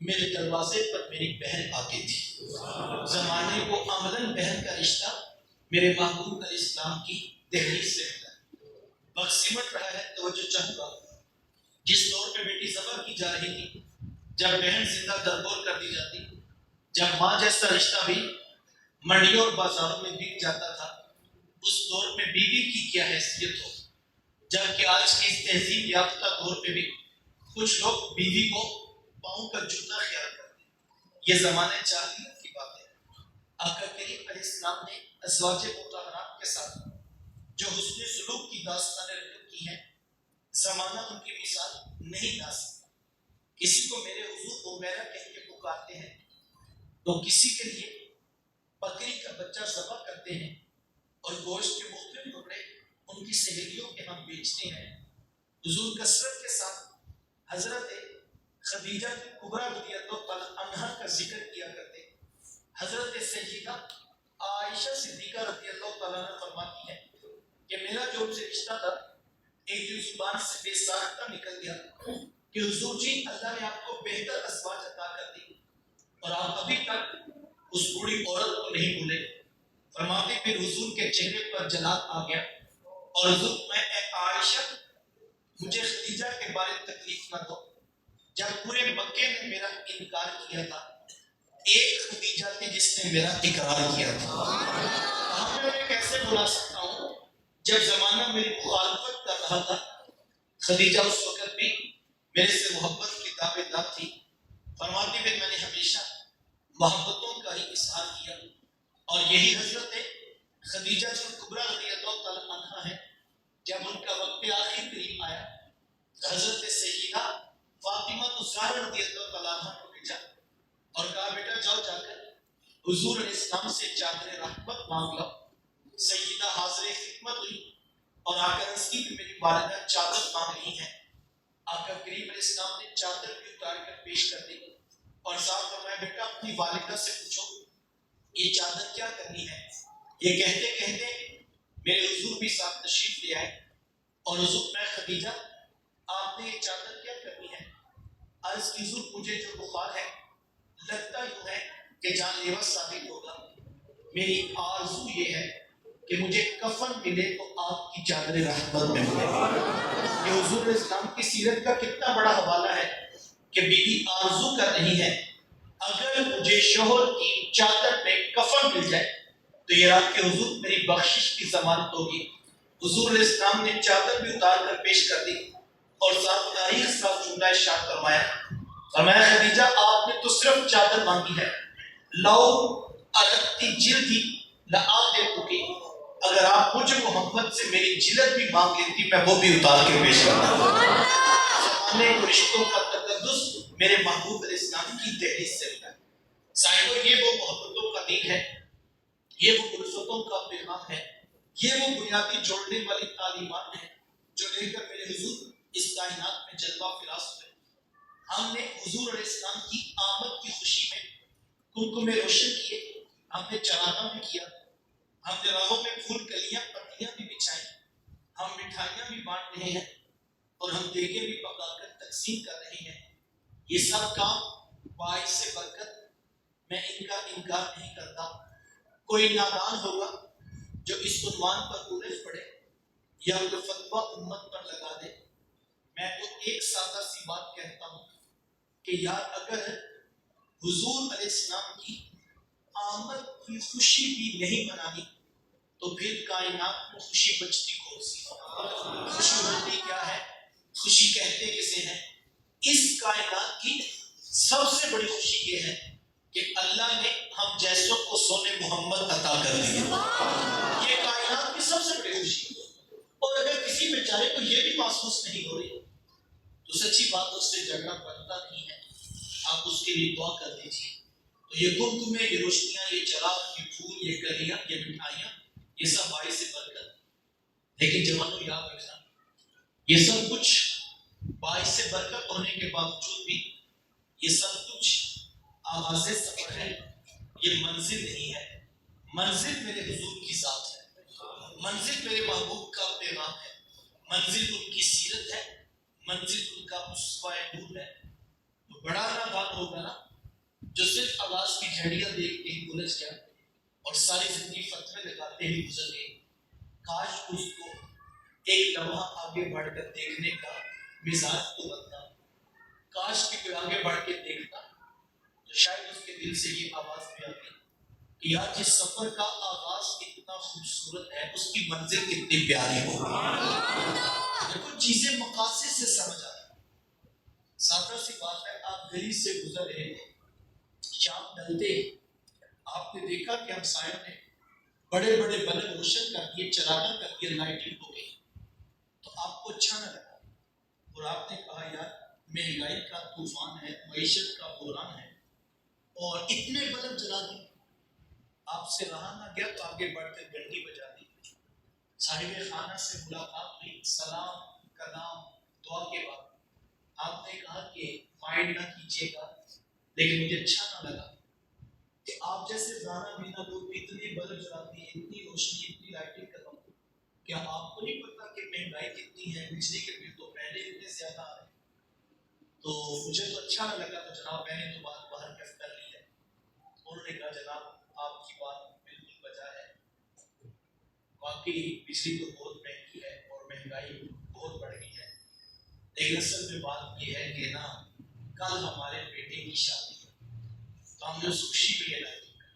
میرے دروازے پر میری بہن آتی تھی. زمانے کو عملاً بہن کا رشتہ میرے محبوب علیہ السلام کی دہلیز سے ملا. وقت سمٹ رہا ہے، توجہ چاہوں گا. جس دور پہ بیٹی ذبح کی جا رہی تھی، جب بہن زندہ درگور کر دی جاتی، جب ماں جیسا رشتہ بھی منڈیوں اور بازاروں میں بک جاتا تھا، اس دور میں بیوی کی کیا حیثیت ہو. جبکہ آج کے اس تہذیب یافتہ دور پہ بھی کچھ لوگ بیوی کو پاؤں کا جوتا خیال کرتے ہیں. یہ زمانے جاہلیت کی بات ہے. آقا کریم علیہ السلام نے ازواج مطہرات کے ساتھ جو حسن سلوک کی داستانیں رقم کی ہیں، زمانہ ان کی مثال نہیں لا سکتا. کسی کو میرے حضور عمیرہ کہہ کے پکارتے ہیں تو کسی کے لیے بکری کا بچہ ذبح کرتے ہیں اور گوشت کے مختلف ٹکڑے ان کی سہیلیوں کے ہم بیچتے ہیں. حضور کثرت کے ساتھ حضرت خدیجہ کبریٰ رضی اللہ تعالیٰ عنہا کا ذکر کیا کرتے. حضرت سیدہ عائشہ صدیقہ رضی اللہ تعالیٰ عنہ فرماتی ہے کہ میرا جو ان سے رشتہ تھا ایک دن زبان سے بے ساختہ نکل گیا کہ حضور جی اللہ نے آپ کو بہتر ازواج عطا کر دی اور آپ ابھی تک اس بوڑھی عورت کو نہیں بھولے. فرماتے پھر حضور کے چہرے پر جلال آ گیا اور حضور میں اے عائشہ مجھے خدیجہ کے بارے تکلیف نہ دو. جب پورے مکے نے میرا انکار کیا تھا، ایک خدیجہ تھی جس نے میرا اقرار کیا تھا. میں انہیں کیسے بلا سکتا ہوں جب زمانہ میری مخالفت کر رہا تھا. خدیجہ اس وقت بھی میرے سے محبت کی دعوے دار تھی. فرماتی پھر میں نے ہمیشہ محبتوں کا ہی اظہار کیا اور یہی حضرت خدیجہ کبریٰ رضی اللہ تعالیٰ عنہا ہے. جب ان کا وقت آخر قریب آیا، حضرت سیدہ فاطمہ الزہرا رضی اللہ تعالیٰ عنہا کو بھیجا اور کہا بیٹا جاؤ جا کر حضور علیہ السلام سے چادر رحمت مانگ لو. سیدہ حاضر خدمت ہوئی اور آ کر اس کی میری والدہ چادر مانگ رہی ہیں. آقا کریم علیہ السلام نے چادر بھی اتار کر پیش کر دی اور ساتھ فرمایا بیٹا اپنی والدہ سے پوچھو یہ چادر کیا کرنی ہے. یہ کہتے کہتے میرے حضور بھی ساتھ تشریف لے آئے اور حضور میں خدیجہ آپ نے یہ چادر کیا کرنی ہے؟ عرض کی حضور مجھے جو بخار ہے لگتا یوں ہے کہ جان لیوا ثابت ہوگا. میری آرزو یہ ہے کہ مجھے کفن ملے تو آپ کی چادر رحمت میں ملے. یہ حضور اسلام کی سیرت کا کتنا بڑا حوالہ ہے کہ بیوی آرزو کر رہی ہے اگر مجھے شوہر کی چادر پہ کفن مل جائے تو یہ رات کے حضور میری بخشش کی ضمانت ہوگی. حضور علیہ السلام نے چادر بھی اتار کر پیش کر دی اور ساتھ تاریخ ساتھ جملہ ارشاد فرمایا. فرمایا خدیجہ آپ نے تو صرف چادر مانگی ہے، لو التی جلدی لآتیتکی، اگر آپ مجھے محمد سے میری جلد بھی مانگ لیتی میں وہ بھی اتار کے پیش کرتا. زمانے کو رشتوں کا تقدس میرے محبوب علیہ السلام کی دہلیز سے ملا. سائنوں یہ وہ محبتوں کا دین ہے، یہ وہ الفتوں کا پیغام ہے، یہ وہ بنیادی جوڑنے والی تعلیمات ہیں جو لے کر میرے حضور اس کائنات میں جلوہ فراز ہوئے. ہم نے حضور علیہ السلام کی آمد کی خوشی میں کنکمے روشن کیے، ہم نے چراغاں بھی کیا، ہم نے راہوں میں پھول کلیاں پتیاں بھی بچھائیں، ہم مٹھائیاں بھی بانٹ رہے ہیں اور ہم دیگیں بھی پکا کر تقسیم کر رہے ہیں. یہ سب کام باعث برکت، میں ان کا انکار نہیں کرتا. کوئی نادان ہوگا جو اس عنوان پر الجھ پڑے یا کوئی فتویٰ امت پر لگا دے. میں تو ایک سادہ سی بات کہتا ہوں کہ یار اگر حضور علیہ السلام کی آمد کی خوشی بھی نہیں منانی تو پھر کائنات میں خوشی بچتی کون سی؟ خوشی ہوتی کیا ہے؟ خوشی کہتے کسے ہیں؟ اس کائنات کی سب سے بڑی خوشی یہ ہے کہ اللہ نے ہم جیسوں کو سونے محمد عطا کر دیے. یہ کائنات کی سب سے بڑی خوشی. اور اگر کسی بیچارے کو یہ بھی محسوس نہیں ہو رہی تو سچی بات اس سے جھگڑا بنتا نہیں ہے. آپ اس کے لیے دعا کر دیجیے. تو یہ گم تمہیں، یہ روشنیاں، یہ چراغ، یہ پھول، یہ کلیاں، یہ مٹھائیاں، یہ سب باعث برکت. لیکن جوانوں یاد رکھنا، یہ سب کچھ باعث برکت ہونے کے باوجود بھی یہ سب کچھ آغاز سفر ہے، یہ منزل نہیں ہے. منزل میرے حضور کی ذات ہے، منزل میرے محبوب کا پیغام ہے، منزل ان کی سیرت ہے، منزل ان کا اسوہ نور ہے. تو بڑا نادان ہوگا نا جو صرف آغاز کی جھڑیاں دیکھ کے ہی الجھ گیا اور ساری زندگی فتوے لگاتے ہی گزر گئی. کاش اس کو ایک لمحہ آگے بڑھ کر دیکھنے کا مزاج تو بنتا. کاش کہ کوئی آگے بڑھ کے دیکھتا تو شاید اس کے دل سے یہ آواز بھی آتی کہ یار جس سفر کا آغاز اتنا خوبصورت ہے اس کی منزل کتنی پیاری ہوگی. کچھ چیزیں مقاصد سے سمجھ آتی. سادہ سی بات ہے، آپ گلی سے گزر رہے ہیں، شام ڈلتے آپ نے دیکھا کہ ہمسایوں نے بڑے بڑے بلب روشن کر دیے، چراغاں کر دیے، لائٹنگ ہو گئی. تو آپ کو اچھا نہ لگا اور آپ نے کہا یار مہنگائی کا طوفان ہے، معیشت کا بحران ہے اور اتنے بلب جلا دی. آپ سے رہا نہ گیا تو آگے بڑھ کر گھنٹی بجا دی. صاحب خانہ سے ملاقات ہوئی، سلام کلام دعا کے بعد آپ نے کہا کہ مائنڈ نہ کیجیے گا، لیکن مجھے اچھا نہ لگا کہ آپ جیسے زانا بینا لوگ اتنے بلب جلاتے ہیں، اتنی روشنی، اتنی لائٹنگ کرتا ہوں. کیا آپ کو نہیں پتا کہ مہنگائی کتنی ہے؟ بجلی کے بل تو پہلے اتنے زیادہ آ رہے ہیں. تو مجھے تو اچھا نہ لگا. تو جناب میں نے تو بات باہر کر لی ہے. انہوں نے کہا جناب آپ کی بات بالکل بجا ہے، واقعی بجلی تو بہت مہنگی ہے اور مہنگائی بہت بڑھ گئی ہے. لیکن اصل میں بات یہ ہے کہ نا کل ہمارے بیٹے کی شادی ہے تو ہم نے اس خوشی میں یہ لائٹنگ کر.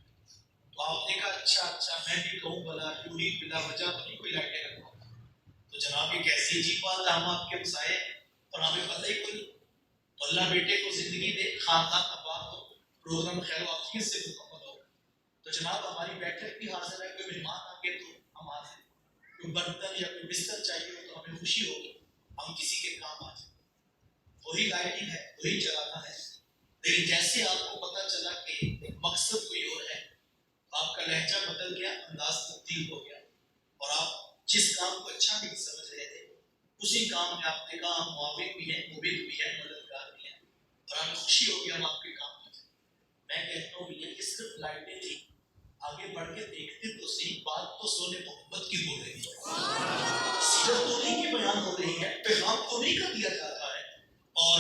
تو آپ نے کہا اچھا میں بھی کہوں بلا چوری بلا وجہ تو نہیں کوئی لائٹیں رکھواؤں. تو جناب یہ کیسی عجیب بات ہے، ہم آپ کے مسائے اور ہمیں پتہ ہی کوئی. تو اللہ بیٹے کو زندگی دے، خاندان آباد ہو، پروگرام خیر و عافیت سے مکمل ہو. تو جناب ہماری بیٹھک بھی حاضر ہے، کوئی مہمان آ کے تو ہم حاضر ہیں. کوئی برتن یا کوئی بستر چاہیے ہو تو ہمیں خوشی ہوگی، ہم کسی کے کام آ جائیں. وہی لائٹنگ ہے، وہی چلانا ہے. لیکن جیسے آپ کو پتہ چلا کہ مقصد کوئی اور ہے، آپ کا لہجہ بدل گیا، انداز تبدیل ہو گیا اور آپ جس کام کو اچھا نہیں سمجھ رہے تھے اسی کام میں آپ نے کہا ہم معاون بھی ہیں، مبید بھی ہیں، مددگار بھی ہیں اور ہمیں خوشی ہوگی ہم آپ کے کام میں. میں کہتا ہوں یہ کہ صرف لائٹیں تھی، آگے بڑھ کے دیکھتے تو صحیح. بات تو سونے محبت کی ہو رہی ہے، سیرت تو نہیں کی بیان ہو رہی ہے، پیغام تو نہیں کا دیا جا رہا ہے اور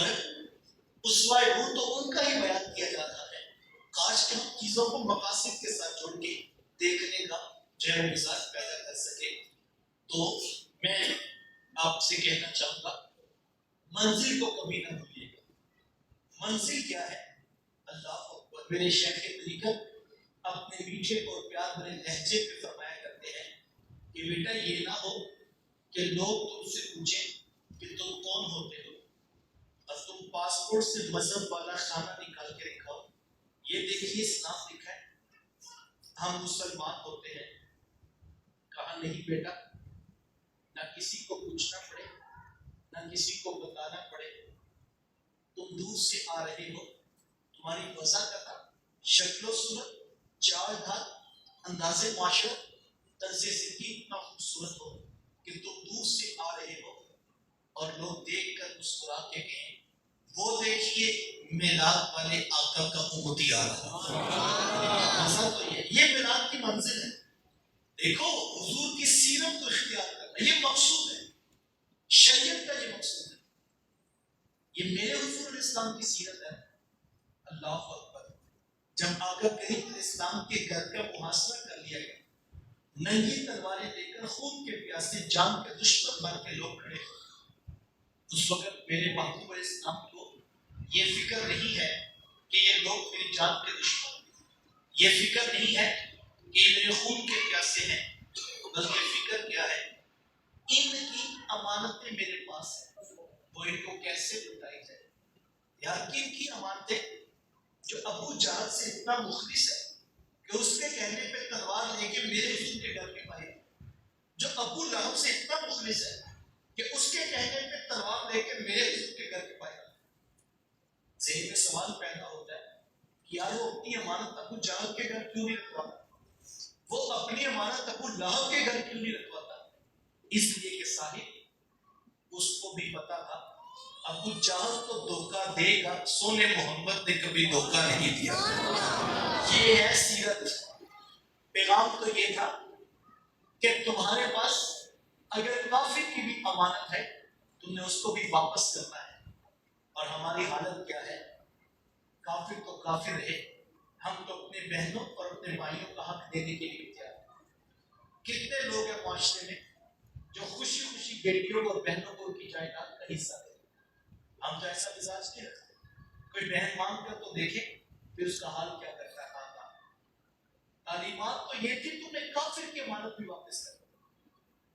اسوہ نور تو ان کا ہی بیان کیا جاتا ہے. کاش کہ ہم چیزوں کو مقاصد کے ساتھ جوڑ کے دیکھنے کا جو ہے مزاج پیدا کر سکے. تو میں آپ سے کہنا چاہوں گا منزل کو کبھی نہ بھولیے گا. منزل کیا ہے؟ اللہ اکبر. میرے شیخ طریقت اپنے میٹھے اور پیار بھرے لہجے پہ فرمایا کرتے ہیں کہ بیٹا یہ نہ ہو کہ لوگ تم سے پوچھیں کہ تم کون ہوتے ہو اور تم پاسپورٹ سے مذہب والا خانہ نکال کے رکھاؤ. یہ دیکھیے اسلام لکھا ہے ہم مسلمان ہوتے ہیں. کہا نہیں بیٹا، نہ کسی کو پوچھنا پڑے، نہ کسی کو بتانا پڑے. تم دور سے آ رہے ہو، تمہاری وضاحت، شکل و صورت، چال ڈھال، انداز معاشرت، طرز زندگی اتنا خوبصورت ہو کہ تم دور سے آ رہے ہو اور لوگ دیکھ کر مسکرا کے کہیں وہ دیکھیے میلاد والے آقا کا امتی آ رہا. مسئلہ تو یہ میلاد کی منزل ہے. دیکھو حضور کی سیرت کو اختیار کرنا یہ مقصود ہے، شریعت کا یہ مقصود ہے. یہ میرے حضور علیہ السلام کی سیرت ہے. اللہ اکبر. جب آقا کریم علیہ السلام کے گھر کا محاصرہ کر لیا گیا، ننگی تلواریں لے کر خون کے پیاسے جان کے دشمن بن کے لوگ کھڑے ہوئے. اس وقت میرے محبوب علیہ السلام کو یہ فکر نہیں ہے کہ یہ لوگ میری جان کے دشمن ہیں، یہ فکر نہیں ہے کہ یہ میرے خون کے پیاسے ہیں، بلکہ فکر کیا ہے ان کی امانتیں میرے پاس ہیں، وہ ان کو کیسے لٹائی جائے. یار کن کی امانتیں؟ جو ابو جہل سے اتنا مخلص ہے کہ اس کے کہنے پہ تلوار لے کے میرے حضور کے گھر میں آئے. جو ابو لہب سے اتنا مخلص ہے کہ اس کے کہنے پہ تلوار لے کے میرے حضور کے گھر کے پائے ذہن میں سوال پیدا ہوتا ہے کہ یار وہ اپنی امانت ابو جہل کے گھر کیوں نہیں رکھواتا, وہ اپنی امانت ابو لہب کے گھر کیوں نہیں رکھواتا؟ اس لیے کہ صاحب اس کو بھی پتا تھا ابو جہل تو دھوکہ دے گا, سونے محمد نے کبھی دھوکہ نہیں دیا. یہ ہے سیرت. پیغام تو یہ تھا کہ تمہارے پاس اگر کافر کی بھی امانت ہے تم نے اس کو بھی واپس کرنا ہے. اور ہماری حالت کیا ہے؟ کافر تو کافر ہے, ہم تو اپنے بہنوں اور اپنے بھائیوں کا حق دینے کے لیے تیار ہیں. کتنے لوگ ہیں معاشرے میں جو خوشی خوشی بیٹیوں اور بہنوں کو ان کی جائیداد کا حصہ دیں. ہم تو ایسا مزاج نہیں رکھتے. کوئی بہن مانگ کر تو دیکھے پھر اس کا حال کیا کرتا ہے. تعلیمات تو یہ تھی تم نے کافر کی امانت بھی واپس کر,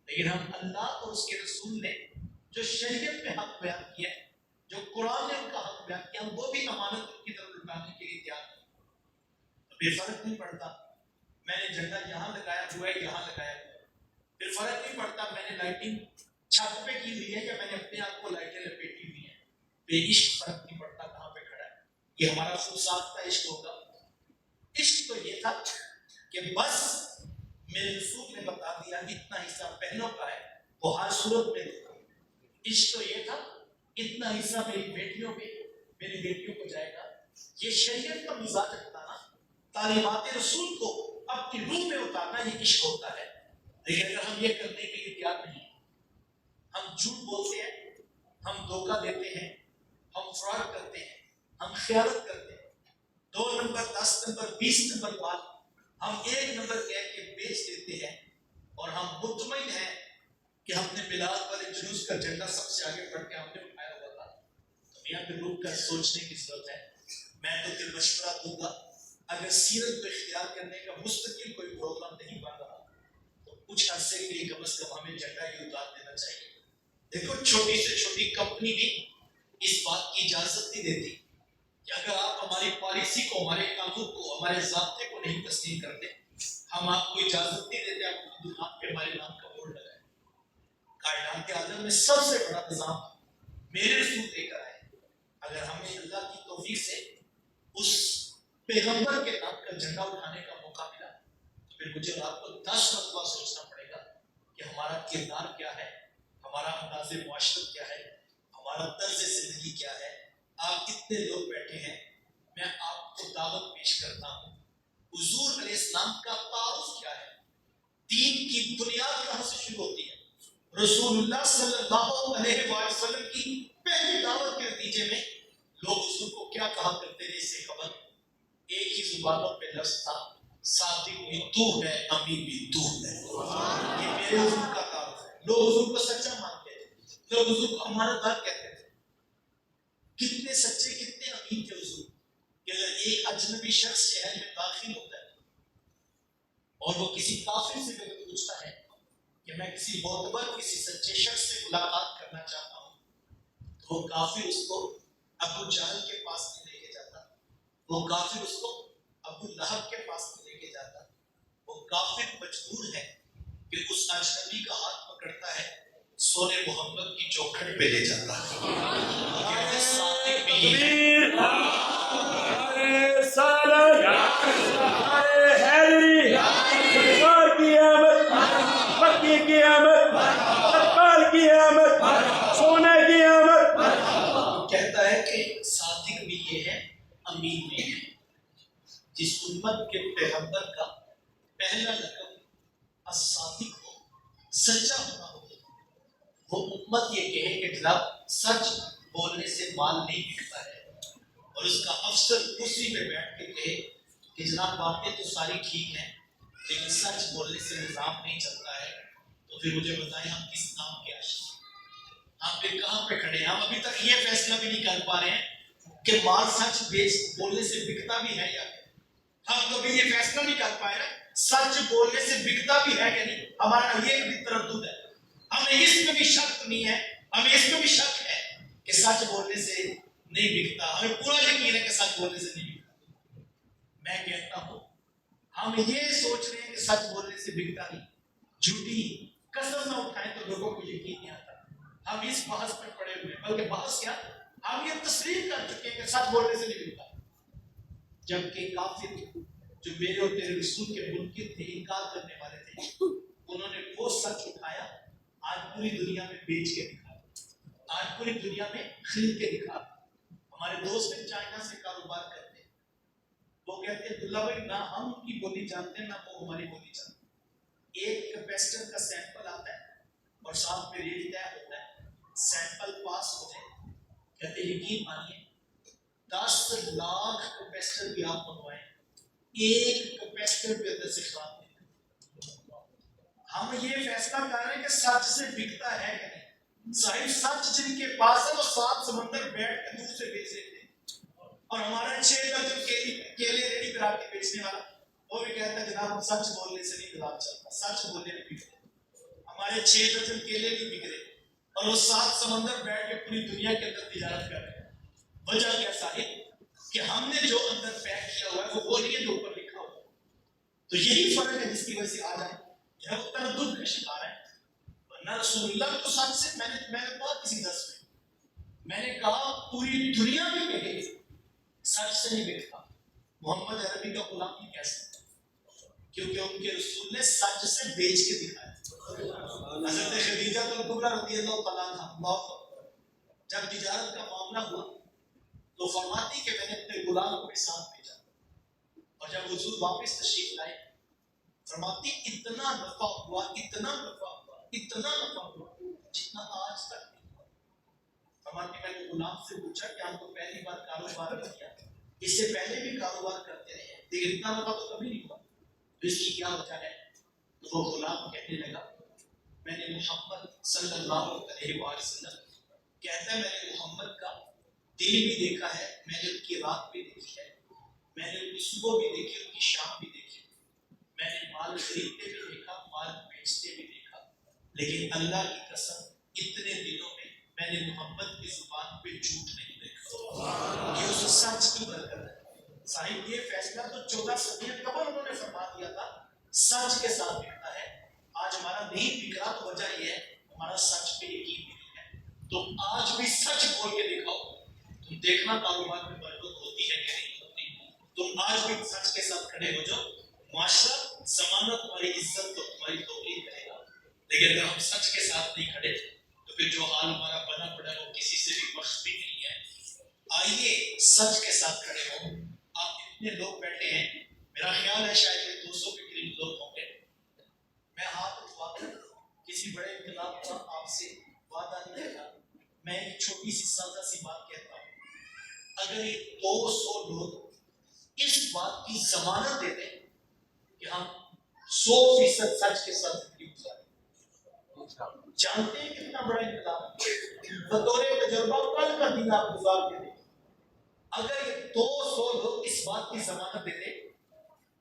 لیکن ہم اللہ اور اس کے رسول نے جو شریعت میں حق بیان کیا ہے, جو قرآن نے ان کا حق بیان کیا, ہم وہ بھی امانت ان کی طرف لٹانے کے لیے تیار ہیں. اب یہ فرق نہیں پڑتا میں نے جھنڈا یہاں لگایا ہوا ہے یہاں لگایا ہوا ہے, پھر فرق نہیں پڑتا میں نے لائٹنگ چھت پہ کی ہوئی ہے یا میں نے اپنے آپ کو لائٹیں لپیٹی ہوئی ہیں. بے عشق فرق نہیں پڑتا کہاں پہ کھڑا ہے. یہ ہمارا خود ساختہ عشق ہوگا. عشق تو یہ تھا کہ بس میرے رسول نے بتا دیا اتنا حصہ بہنوں کا ہے, وہ ہر صورت میں دیتا. عشق تو یہ تھا اتنا حصہ میری بیٹیوں پہ, میری بیٹیوں کو جائے گا. یہ شریعت کا مزاج اپنانا, تعلیمات رسول کو اپنی روح میں اتارنا, یہ عشق ہوتا ہے. لیکن اگر ہم یہ کرنے کے لیے تیار نہیں, ہم جھوٹ بولتے ہیں, ہم دھوکہ دیتے ہیں, ہم فراڈ کرتے ہیں, ہم خیانت کرتے ہیں, 2 نمبر 10 نمبر 20 نمبر بات ہم 1 نمبر کہہ کے بیچ دیتے ہیں, اور ہم مطمئن ہیں کہ ہم نے میلاد والے جلوس کا جھنڈا سب سے آگے بڑھ کے ہم نے اٹھایا ہوا تھا. تو یہاں پہ رک کر سوچنے کی ضرورت ہے. میں تو پھر مشورہ دوں گا اگر سیرت کو اختیار کرنے کا مستقل کوئی پروگرام نہیں بن رہا تو کچھ عرصے کے لیے کم از کم ہمیں جھنڈا ہی اتار دینا چاہیے. دیکھو چھوٹی سے چھوٹی کمپنی بھی اس بات کی اجازت نہیں دیتی کہ اگر آپ ہماری پالیسی کو, ہمارے قانون کو, ہمارے ضابطے کو نہیں تسلیم کرتے, ہم آپ کو اجازت نہیں دیتے آپ کو دکان پہ ہمارے نام کا بورڈ لگائیں. کائنات عالم میں سب سے بڑا نظام میرے رسول لے کر آئے. اگر ہمیں اللہ کی توفیق سے اس پیغمبر کے نام کا جھنڈا اٹھانے کا موقع ملا تو پھر مجھے اور آپ کو 10 مرتبہ سوچنا پڑے گا کہ ہمارا کردار کیا ہے, ہمارا انداز معاشرت کیا ہے, ہمارا طرز زندگی کیا ہے. آپ کتنے لوگ بیٹھے ہیں, میں آپ کو دعوت پیش کرتا ہوں. حضور علیہ السلام کا تعارف کیا ہے, دین کی بنیاد کہاں سے شروع ہوتی ہے. رسول اللہ صلی اللہ علیہ وآلہ وسلم کی پہلی دعوت کے نتیجے میں لوگ حضور کو کیا کہا کرتے تھے, اس سے خبر ایک ہی زبانوں پہ لفظ تھا, صادق بھی تو ہے, امین بھی تو ہے. یہ میرے حضور کا تعارف ہے. لوگ حضور کو سچا مانتے تھے, لوگ حضور کو امانت دار کہتے تھے. کتنے سچے کتنے امین تھے حضور کہ اگر ایک اجنبی شخص شہر میں داخل ہوتا ہے اور وہ کسی کافر سے اگر پوچھتا ہے کہ میں کسی معتبر کسی سچے شخص سے ملاقات کرنا چاہتا ہوں تو وہ کافر اس کو ابو جہل کے پاس نہیں لے کے جاتا, وہ کافر اس کو ابو لہب کے پاس نہیں لے کے جاتا. وہ کافر مجبور ہے کہ اس اجنبی کا ہاتھ پکڑتا ہے, سونے محمد کی چوکھٹ پہ لے جاتا ہے. یہ صادق بھی کہتا ہے کہ صادق بھی یہ ہے, امین بھی ہے. جس امت کے پیغمبر کا پہلا لقب الصادق ہو, سچا ہونا ہو, وہ امت یہ کہے کہ جناب سچ بولنے سے مال نہیں بکتا ہے, اور اس کا افسر کرسی پہ بیٹھ کے کہے کہ جناب باتیں تو ساری ٹھیک ہیں لیکن سچ بولنے سے نظام نہیں چلتا ہے, تو پھر مجھے بتائیں ہم کس نام کے عاشق ہیں, ہم پھر کہاں پہ کھڑے ہیں. ہم ابھی تک یہ فیصلہ بھی نہیں کر پا رہے ہیں کہ مال سچ بولنے سے بکتا بھی ہے یا نہیں. ہم کبھی یہ فیصلہ نہیں کر پائے نا سچ بولنے سے بکتا بھی ہے یا نہیں. ہمارا یہ بھی تردد ہے, ہمیں اس میں بھی شک نہیں ہے, ہمیں اس میں بھی شک ہے کہ سچ بولنے سے نہیں بکتا. ہمیں پورا یقین ہے کہ سچ بولنے سے نہیں بکتا. میں کہتا ہوں ہم یہ سوچ رہے ہیں کہ سچ بولنے سے بکتا نہیں, جھوٹی قسم نہ اٹھائیں تو لوگوں کو یقین نہیں آتا. ہم اس بحث میں پڑے ہوئے ہیں، بلکہ بحث کیا، ہم یہ تسلیم کر چکے ہیں کہ سچ بولنے سے نہیں ملتا، جبکہ کافر جو میرے اور تیرے رسول کے منکر تھے، انکار کرنے والے تھے، انہوں نے وہ سچ اٹھایا، آج پوری دنیا میں بیچ کے دکھا، آج پوری دنیا میں خرید کے دکھا۔ ہمارے دوست ہیں چائنا سے کاروبار کرتے ہیں، وہ کہتے ہیں عبداللہ بھائی نہ ہم ان کی بولی جانتے ہیں نہ وہ ہماری بولی جانتے ہیں۔ ایک کیپیسٹر کا سیمپل آتا ہے اور ساتھ میں ریٹ طے ہوتا ہے، سیمپل پاس ہو جائے، کہتے ہیں یقین مانیے 10 لاکھ کیپیسٹر بھی آپ منگوائیں، ایک کیپیسٹر بھی اندر سے خراب نہیں۔ ہم یہ فیصلہ کر رہے ہیں کہ سچ سے بکتا ہے کہ نہیں، صاحب سچ جن کے پاس ہے وہ 7 سمندر بیٹھ کے دور سے بیچ دیتے ہیں، اور ہمارا 6 درجن کیلے ریڈی کرا کے بیچنے والا وہ بھی کہتا ہے جناب ہم سچ بولنے سے نہیں گزار چلتا، سچ بولنے میں بکتے، ہمارے 6 درجن کیلے نہیں بک رہے اور وہ 7 سمندر بیٹھ کے پوری دنیا کے اندر تجارت کر رہے ہیں۔ وجہ کیا صاحب کہ ہم نے جو اندر پیک کیا ہوا ہے وہ بولیے جو اوپر لکھا ہوا ہے، تو یہی فرق ہے جس کی وجہ سے آج ہم تردد کا شکار ہے۔ ورنہ رسول اللہ تو سچ سے میں نے کہا کسی درس میں نے کہا پوری دنیا میں کہے سچ سے نہیں بکتا، محمد عربی کا غلام نہیں کہہ سکتا، کیونکہ ان کے رسول نے سچ سے بیچ کے دکھایا۔ حضرت خدیجہ الکبریٰ رضی اللہ تعالیٰ عنہ جب تجارت کا معاملہ ہوا تو فرماتی کہ میں نے اپنے غلام کو بھی ساتھ بھیجا، اور جب حضور واپس تشریف لائے فرماتی اتنا نفع ہوا، اتنا نفع ہوا، اتنا نفع ہوا جتنا آج تک نہیں ہوا۔ فرماتی میں نے غلام سے پوچھا کہ ہم تو پہلی بار کاروبار کیا، اس سے پہلے بھی کاروبار کرتے رہے ہیں لیکن اتنا نفع تو کبھی نہیں ہوا، تو اس کی کیا وجہ ہے؟ تو وہ غلام کہنے لگا میں نے محمد صلی اللہ علیہ وسلم کہتا ہے میں نے محمد کا دن بھی دیکھا ہے، میں نے ان کی رات بھی دیکھی ہے، میں نے ان کی صبح بھی دیکھی، ان کی شام بھی دیکھی، میں نے مال خریدتے بھی دیکھا، مال بیچتے بھی دیکھا، لیکن اللہ کی قسم اتنے دنوں میں نے محمد کی زبان پہ جھوٹ نہیں دیکھا۔ یہ اس سچ کی برکت ہے صاحب، یہ فیصلہ تو 14 صدیاں قبل انہوں نے فرما دیا تھا سچ کے ساتھ بکتا ہے۔ آج ہمارا نہیں بک رہا تو وجہ یہ ہے ہمارا سچ پہ یقین نہیں ہے، تو آج بھی سچ بول کے دکھاؤ، تم دیکھنا کاروبار میں برکت ہوتی ہے کہ نہیں ہوتی۔ تم آج بھی سچ کے ساتھ کھڑے ہو جاؤ، معاشرہ زمانہ تمہاری عزت تو تمہاری توقیر کرے گا، لیکن اگر ہم سچ کے ساتھ نہیں کھڑے تو پھر جو حال ہمارا بنا پڑا ہے وہ کسی سے بھی بخش بھی نہیں ہے۔ آئیے سچ کے ساتھ کھڑے ہوں۔ آپ اتنے لوگ بیٹھے ہیں، میرا خیال ہے شاید یہ 200 کے قریب لوگ ہوں گے، میں ہاتھ اٹھوا کر کسی بڑے انقلاب کا آپ سے وعدہ نہیں کرتا، میں ایک چھوٹی سی سادہ سی بات کہتا ہوں، اگر یہ 200 لوگ اس بات کی ضمانت دے دیں کہ ہم 100% سچ کے ساتھ زندگی گزاریں، جانتے ہیں کتنا بڑا انقلاب بطور تجربہ کل کا دن آپ گزار کے دیں، اگر یہ 200 لوگ اس بات کی ضمانت دے دیں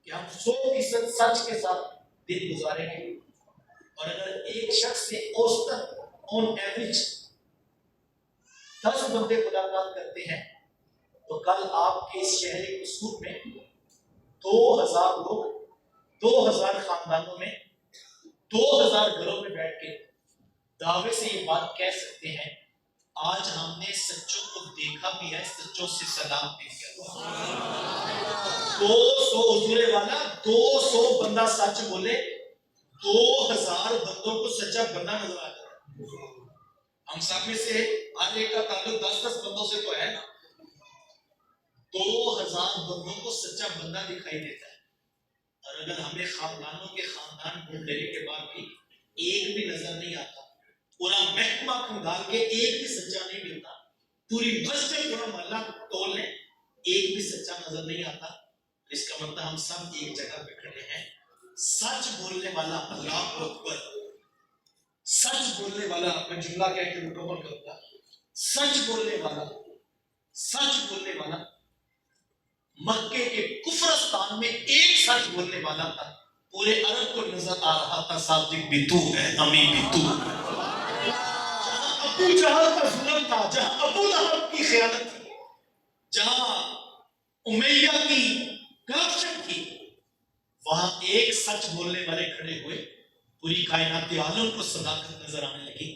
کہ ہم 100% سچ کے ساتھ دن گزاریں گے، اور اگر ایک شخص سے اوسطن آن ایوریج 10 بندے ملاقات کرتے ہیں تو کل آپ کے اس شہر قصور میں 2000 لوگ 2000 خاندانوں میں 2000 گھروں میں بیٹھ کے دعوے سے یہ بات کہہ سکتے ہیں آج ہم نے سچوں کو دیکھا بھی ہے، سچوں سے سلام بھی کیا۔ 200 حضور والا 200 بندہ سچ بولے، 2000 بندوں کو سچا بندہ نظر آ جاتا ہے۔ ہم سب میں سے ہر ایک کا تعلق 10-10 بندوں سے تو ہے نا، 2000 بندوں کو سچا بندہ دکھائی دیتا ہے، اور اگر ہمیں خاندانوں کے خاندان ڈھونڈ لینے کے بعد بھی ایک بھی نظر نہیں آتا، پورا محکمہ کھنگال کے ایک بھی سچا نہیں ملتا، پوری مسجد پورا محلہ تول لیں ایک بھی سچا نظر نہیں آتا، اس کا مطلب ہم سب ایک جگہ پہ کھڑے ہیں۔ سچ بولنے والا اللہ اکبر، سچ بولنے والا، میں جملہ کہہ کے مکمل کروں گا، سچ بولنے والا، سچ بولنے والا مکے کے کفرستان میں ایک سچ بولنے والا تھا، پورے عرب کو نظر آ رہا تھا صادق بھی تو ہے، امی بھی تو ہے۔ جہاں ابو جہل کا ظلم تھا، جہاں ابو لہب کی خیانت تھی، جہاں امیہ کی کرپشن تھی، وہاں ایک سچ بولنے والے کھڑے ہوئے، پوری کائنات عالم کو صداقت نظر آنے لگی،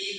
1